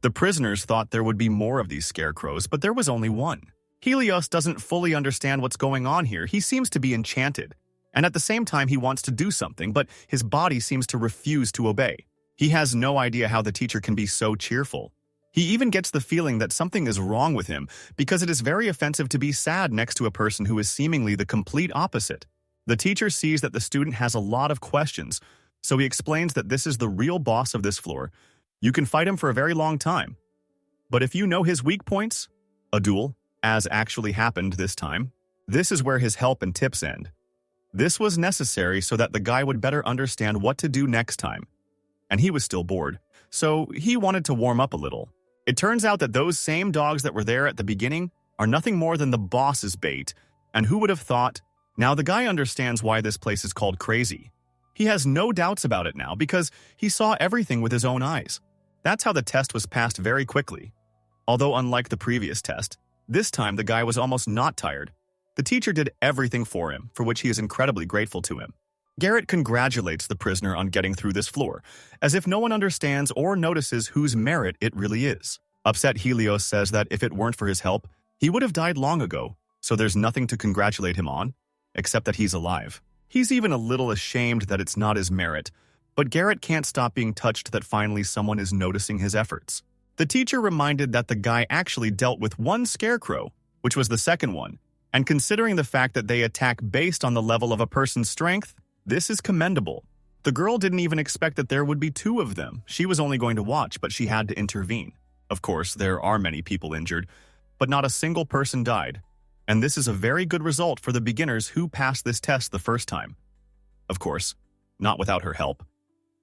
The prisoners thought there would be more of these scarecrows, but there was only one. Helios doesn't fully understand what's going on here. He seems to be enchanted, and at the same time he wants to do something, but his body seems to refuse to obey. He has no idea how the teacher can be so cheerful. He even gets the feeling that something is wrong with him because it is very offensive to be sad next to a person who is seemingly the complete opposite. The teacher sees that the student has a lot of questions, so he explains that this is the real boss of this floor. You can fight him for a very long time. But if you know his weak points, a duel, as actually happened this time, this is where his help and tips end. This was necessary so that the guy would better understand what to do next time. And he was still bored, so he wanted to warm up a little. It turns out that those same dogs that were there at the beginning are nothing more than the boss's bait, and who would have thought? Now the guy understands why this place is called crazy. He has no doubts about it now because he saw everything with his own eyes. That's how the test was passed very quickly. Although unlike the previous test, this time the guy was almost not tired. The teacher did everything for him, for which he is incredibly grateful to him. Garrett congratulates the prisoner on getting through this floor, as if no one understands or notices whose merit it really is. Upset Helios says that if it weren't for his help, he would have died long ago, so there's nothing to congratulate him on, except that he's alive. He's even a little ashamed that it's not his merit, but Garrett can't stop being touched that finally someone is noticing his efforts. The teacher reminded that the guy actually dealt with one scarecrow, which was the second one, and considering the fact that they attack based on the level of a person's strength, this is commendable. The girl didn't even expect that there would be two of them. She was only going to watch, but she had to intervene. Of course, there are many people injured, but not a single person died. And this is a very good result for the beginners who passed this test the first time. Of course, not without her help.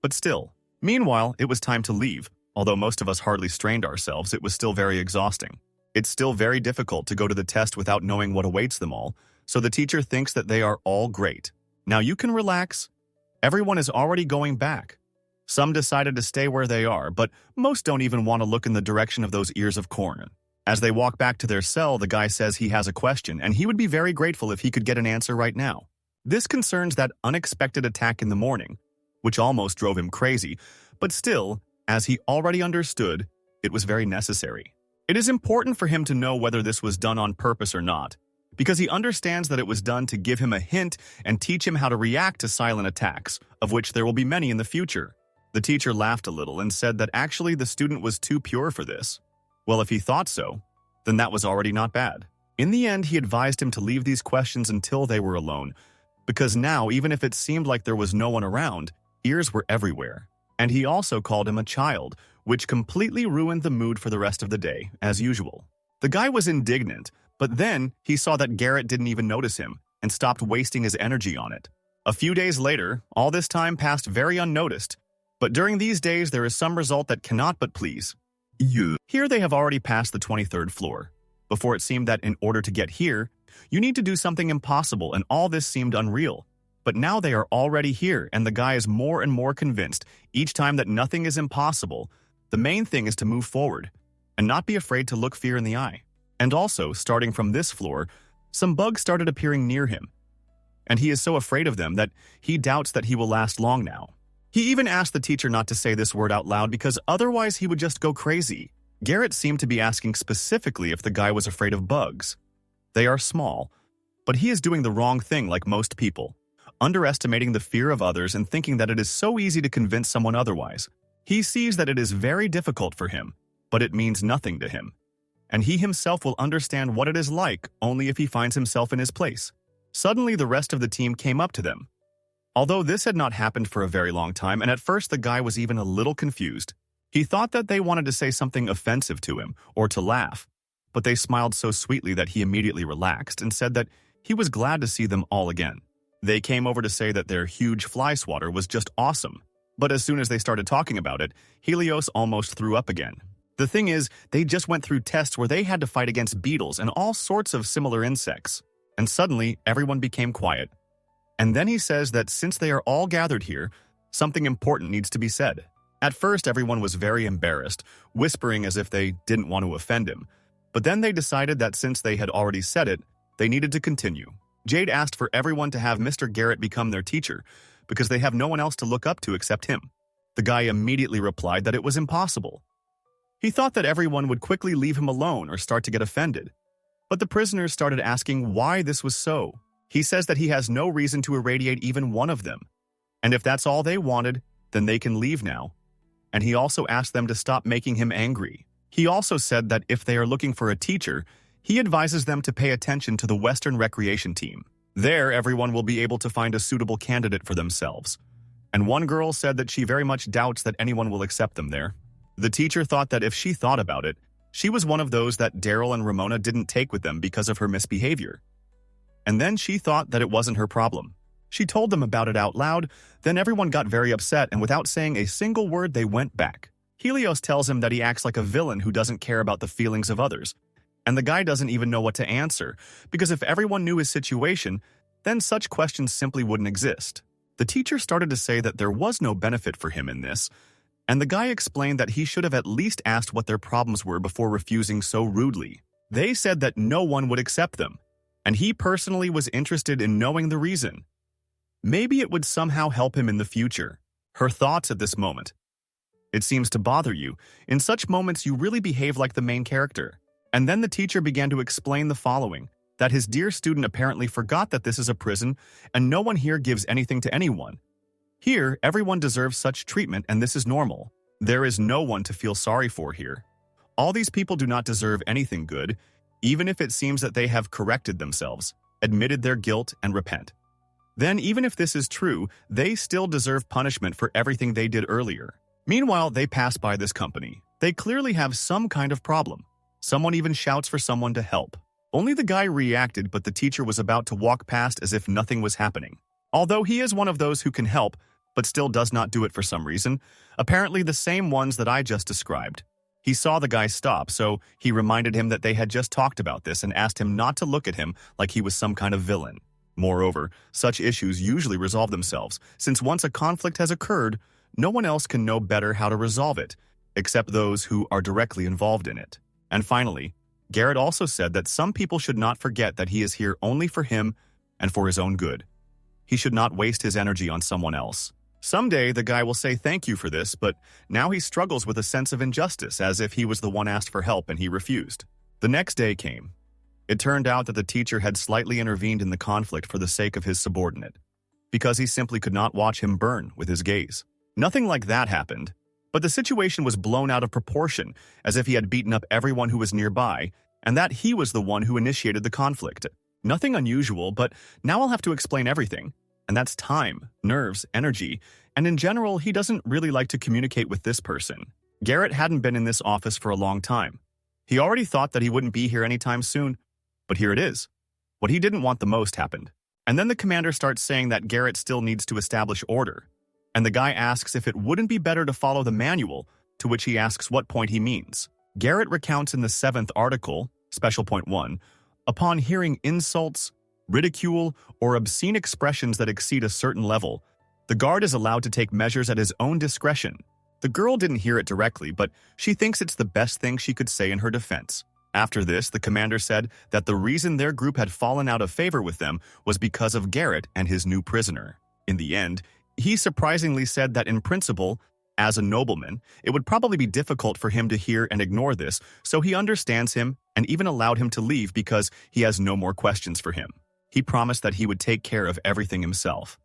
But still. Meanwhile, it was time to leave. Although most of us hardly strained ourselves, it was still very exhausting. It's still very difficult to go to the test without knowing what awaits them all, so the teacher thinks that they are all great. Now you can relax. Everyone is already going back. Some decided to stay where they are, but most don't even want to look in the direction of those ears of corn. As they walk back to their cell, the guy says he has a question, and he would be very grateful if he could get an answer right now. This concerns that unexpected attack in the morning, which almost drove him crazy, but still, as he already understood, it was very necessary. It is important for him to know whether this was done on purpose or not, because he understands that it was done to give him a hint and teach him how to react to silent attacks, of which there will be many in the future. The teacher laughed a little and said that actually the student was too pure for this. Well, if he thought so, then that was already not bad. In the end, he advised him to leave these questions until they were alone, because now, even if it seemed like there was no one around, ears were everywhere. And he also called him a child, which completely ruined the mood for the rest of the day, as usual. The guy was indignant, but then he saw that Garrett didn't even notice him and stopped wasting his energy on it. A few days later, all this time passed very unnoticed, but during these days there is some result that cannot but please you. Here they have already passed the 23rd floor. Before it seemed that in order to get here, you need to do something impossible, and all this seemed unreal. But now they are already here, and the guy is more and more convinced each time that nothing is impossible. The main thing is to move forward and not be afraid to look fear in the eye. And also, starting from this floor, some bugs started appearing near him, and he is so afraid of them that he doubts that he will last long now. He even asked the teacher not to say this word out loud because otherwise he would just go crazy. Garrett seemed to be asking specifically if the guy was afraid of bugs. They are small, but he is doing the wrong thing like most people, underestimating the fear of others and thinking that it is so easy to convince someone otherwise. He sees that it is very difficult for him, but it means nothing to him. And he himself will understand what it is like only if he finds himself in his place. Suddenly, the rest of the team came up to them. Although this had not happened for a very long time, and at first the guy was even a little confused. He thought that they wanted to say something offensive to him or to laugh, but they smiled so sweetly that he immediately relaxed and said that he was glad to see them all again. They came over to say that their huge fly swatter was just awesome, but as soon as they started talking about it, Helios almost threw up again. The thing is, they just went through tests where they had to fight against beetles and all sorts of similar insects, and suddenly everyone became quiet. And then he says that since they are all gathered here, something important needs to be said. At first, everyone was very embarrassed, whispering as if they didn't want to offend him. But then they decided that since they had already said it, they needed to continue. Jade asked for everyone to have Mr. Garrett become their teacher, because they have no one else to look up to except him. The guy immediately replied that it was impossible. He thought that everyone would quickly leave him alone or start to get offended. But the prisoners started asking why this was so. He says that he has no reason to irradiate even one of them. And if that's all they wanted, then they can leave now. And he also asked them to stop making him angry. He also said that if they are looking for a teacher, he advises them to pay attention to the Western Recreation Team. There, everyone will be able to find a suitable candidate for themselves. And one girl said that she very much doubts that anyone will accept them there. The teacher thought that if she thought about it, she was one of those that Daryl and Ramona didn't take with them because of her misbehavior. And then she thought that it wasn't her problem. She told them about it out loud, then everyone got very upset and without saying a single word they went back. Helios tells him that he acts like a villain who doesn't care about the feelings of others. And the guy doesn't even know what to answer, because if everyone knew his situation, then such questions simply wouldn't exist. The teacher started to say that there was no benefit for him in this, and the guy explained that he should have at least asked what their problems were before refusing so rudely. They said that no one would accept them, and he personally was interested in knowing the reason. Maybe it would somehow help him in the future. Her thoughts at this moment. It seems to bother you. In such moments, you really behave like the main character. And then the teacher began to explain the following, that his dear student apparently forgot that this is a prison, and no one here gives anything to anyone. Here, everyone deserves such treatment, and this is normal. There is no one to feel sorry for here. All these people do not deserve anything good, even if it seems that they have corrected themselves, admitted their guilt, and repent. Then, even if this is true, they still deserve punishment for everything they did earlier. Meanwhile, they pass by this company. They clearly have some kind of problem. Someone even shouts for someone to help. Only the guy reacted, but the teacher was about to walk past as if nothing was happening. Although he is one of those who can help, but still does not do it for some reason, apparently the same ones that I just described. He saw the guy stop, so he reminded him that they had just talked about this and asked him not to look at him like he was some kind of villain. Moreover, such issues usually resolve themselves, since once a conflict has occurred, no one else can know better how to resolve it, except those who are directly involved in it. And finally, Garrett also said that some people should not forget that he is here only for him and for his own good. He should not waste his energy on someone else. Someday, the guy will say thank you for this, but now he struggles with a sense of injustice as if he was the one asked for help and he refused. The next day came. It turned out that the teacher had slightly intervened in the conflict for the sake of his subordinate, because he simply could not watch him burn with his gaze. Nothing like that happened, but the situation was blown out of proportion, as if he had beaten up everyone who was nearby, and that he was the one who initiated the conflict. Nothing unusual, but now I'll have to explain everything, and that's time, nerves, energy, and in general, he doesn't really like to communicate with this person. Garrett hadn't been in this office for a long time. He already thought that he wouldn't be here anytime soon, but here it is. What he didn't want the most happened. And then the commander starts saying that Garrett still needs to establish order. And the guy asks if it wouldn't be better to follow the manual, to which he asks what point he means. Garrett recounts in the 7th article, special point 1, upon hearing insults, ridicule, or obscene expressions that exceed a certain level, the guard is allowed to take measures at his own discretion. The girl didn't hear it directly, but she thinks it's the best thing she could say in her defense. After this, the commander said that the reason their group had fallen out of favor with them was because of Garrett and his new prisoner. In the end, He surprisingly said that in principle, as a nobleman, it would probably be difficult for him to hear and ignore this, so he understands him and even allowed him to leave because he has no more questions for him. He promised that he would take care of everything himself.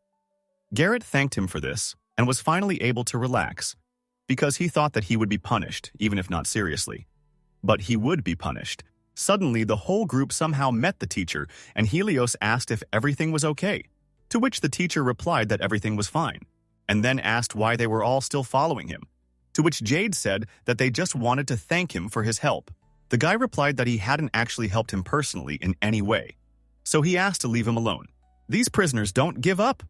Garrett thanked him for this and was finally able to relax because he thought that he would be punished, even if not seriously. But he would be punished. Suddenly, the whole group somehow met the teacher, and Helios asked if everything was okay, to which the teacher replied that everything was fine, and then asked why they were all still following him, to which Jade said that they just wanted to thank him for his help. The guy replied that he hadn't actually helped him personally in any way, so he asked to leave him alone. These prisoners don't give up.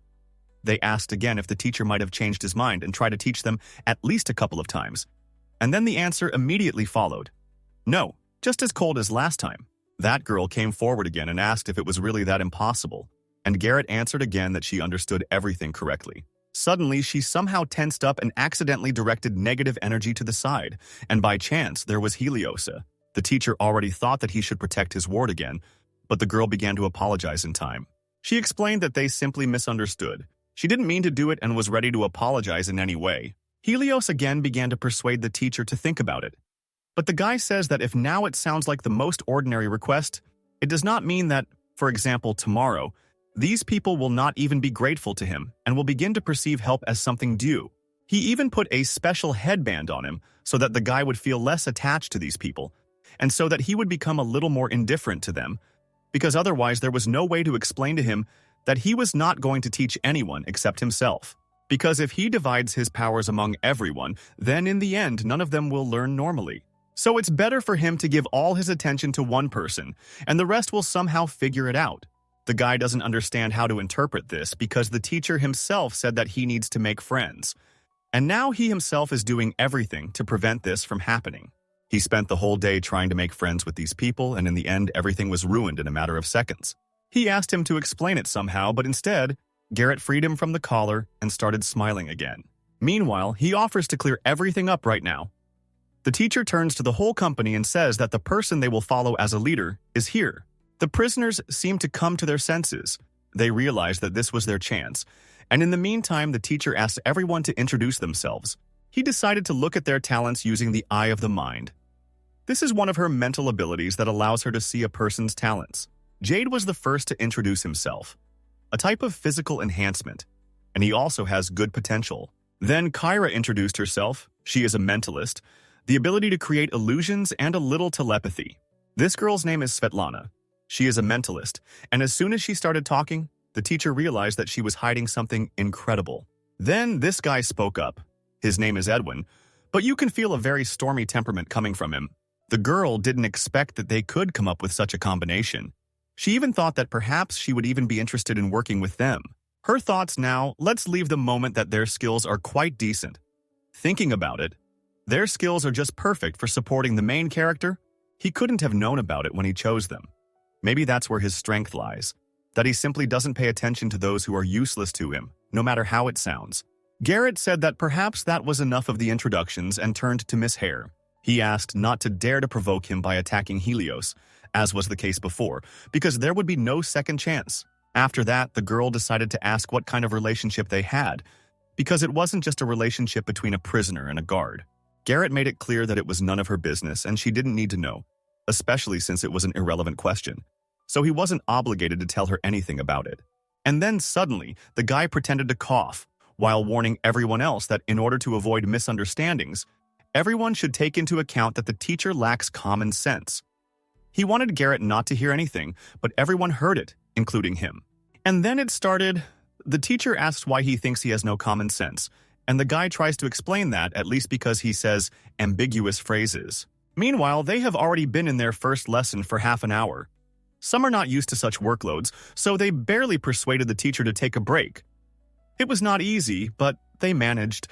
They asked again if the teacher might have changed his mind and tried to teach them at least a couple of times, and then the answer immediately followed. No, just as cold as last time. That girl came forward again and asked if it was really that impossible, and Garrett answered again that she understood everything correctly. Suddenly, she somehow tensed up and accidentally directed negative energy to the side, and by chance, there was Helios. The teacher already thought that he should protect his ward again, but the girl began to apologize in time. She explained that they simply misunderstood. She didn't mean to do it and was ready to apologize in any way. Helios again began to persuade the teacher to think about it. But the guy says that if now it sounds like the most ordinary request, it does not mean that, for example, tomorrow, these people will not even be grateful to him and will begin to perceive help as something due. He even put a special headband on him so that the guy would feel less attached to these people, and so that he would become a little more indifferent to them, because otherwise there was no way to explain to him that he was not going to teach anyone except himself. Because if he divides his powers among everyone, then in the end none of them will learn normally. So it's better for him to give all his attention to one person, and the rest will somehow figure it out. The guy doesn't understand how to interpret this because the teacher himself said that he needs to make friends. And now he himself is doing everything to prevent this from happening. He spent the whole day trying to make friends with these people, and in the end everything was ruined in a matter of seconds. He asked him to explain it somehow, but instead, Garrett freed him from the collar and started smiling again. Meanwhile, he offers to clear everything up right now. The teacher turns to the whole company and says that the person they will follow as a leader is here. The prisoners seem to come to their senses. They realize that this was their chance, and in the meantime, the teacher asks everyone to introduce themselves. He decided to look at their talents using the eye of the mind. This is one of her mental abilities that allows her to see a person's talents. Jade was the first to introduce himself, a type of physical enhancement, and he also has good potential. Then Kyra introduced herself. She is a mentalist, the ability to create illusions and a little telepathy. This girl's name is Svetlana. She is a mentalist, and as soon as she started talking, the teacher realized that she was hiding something incredible. Then this guy spoke up. His name is Edwin, but you can feel a very stormy temperament coming from him. The girl didn't expect that they could come up with such a combination. She even thought that perhaps she would even be interested in working with them. Her thoughts now, let's leave the moment that their skills are quite decent. Thinking about it, their skills are just perfect for supporting the main character. He couldn't have known about it when he chose them. Maybe that's where his strength lies, that he simply doesn't pay attention to those who are useless to him, no matter how it sounds. Garrett said that perhaps that was enough of the introductions and turned to Miss Hare. He asked not to dare to provoke him by attacking Helios, as was the case before, because there would be no second chance. After that, the girl decided to ask what kind of relationship they had, because it wasn't just a relationship between a prisoner and a guard. Garrett made it clear that it was none of her business and she didn't need to know, especially since it was an irrelevant question. So he wasn't obligated to tell her anything about it. And then suddenly, the guy pretended to cough, while warning everyone else that in order to avoid misunderstandings, everyone should take into account that the teacher lacks common sense. He wanted Garrett not to hear anything, but everyone heard it, including him. And then it started. The teacher asks why he thinks he has no common sense, and the guy tries to explain that, at least because he says ambiguous phrases. Meanwhile, they have already been in their first lesson for half an hour. Some are not used to such workloads, so they barely persuaded the teacher to take a break. It was not easy, but they managed.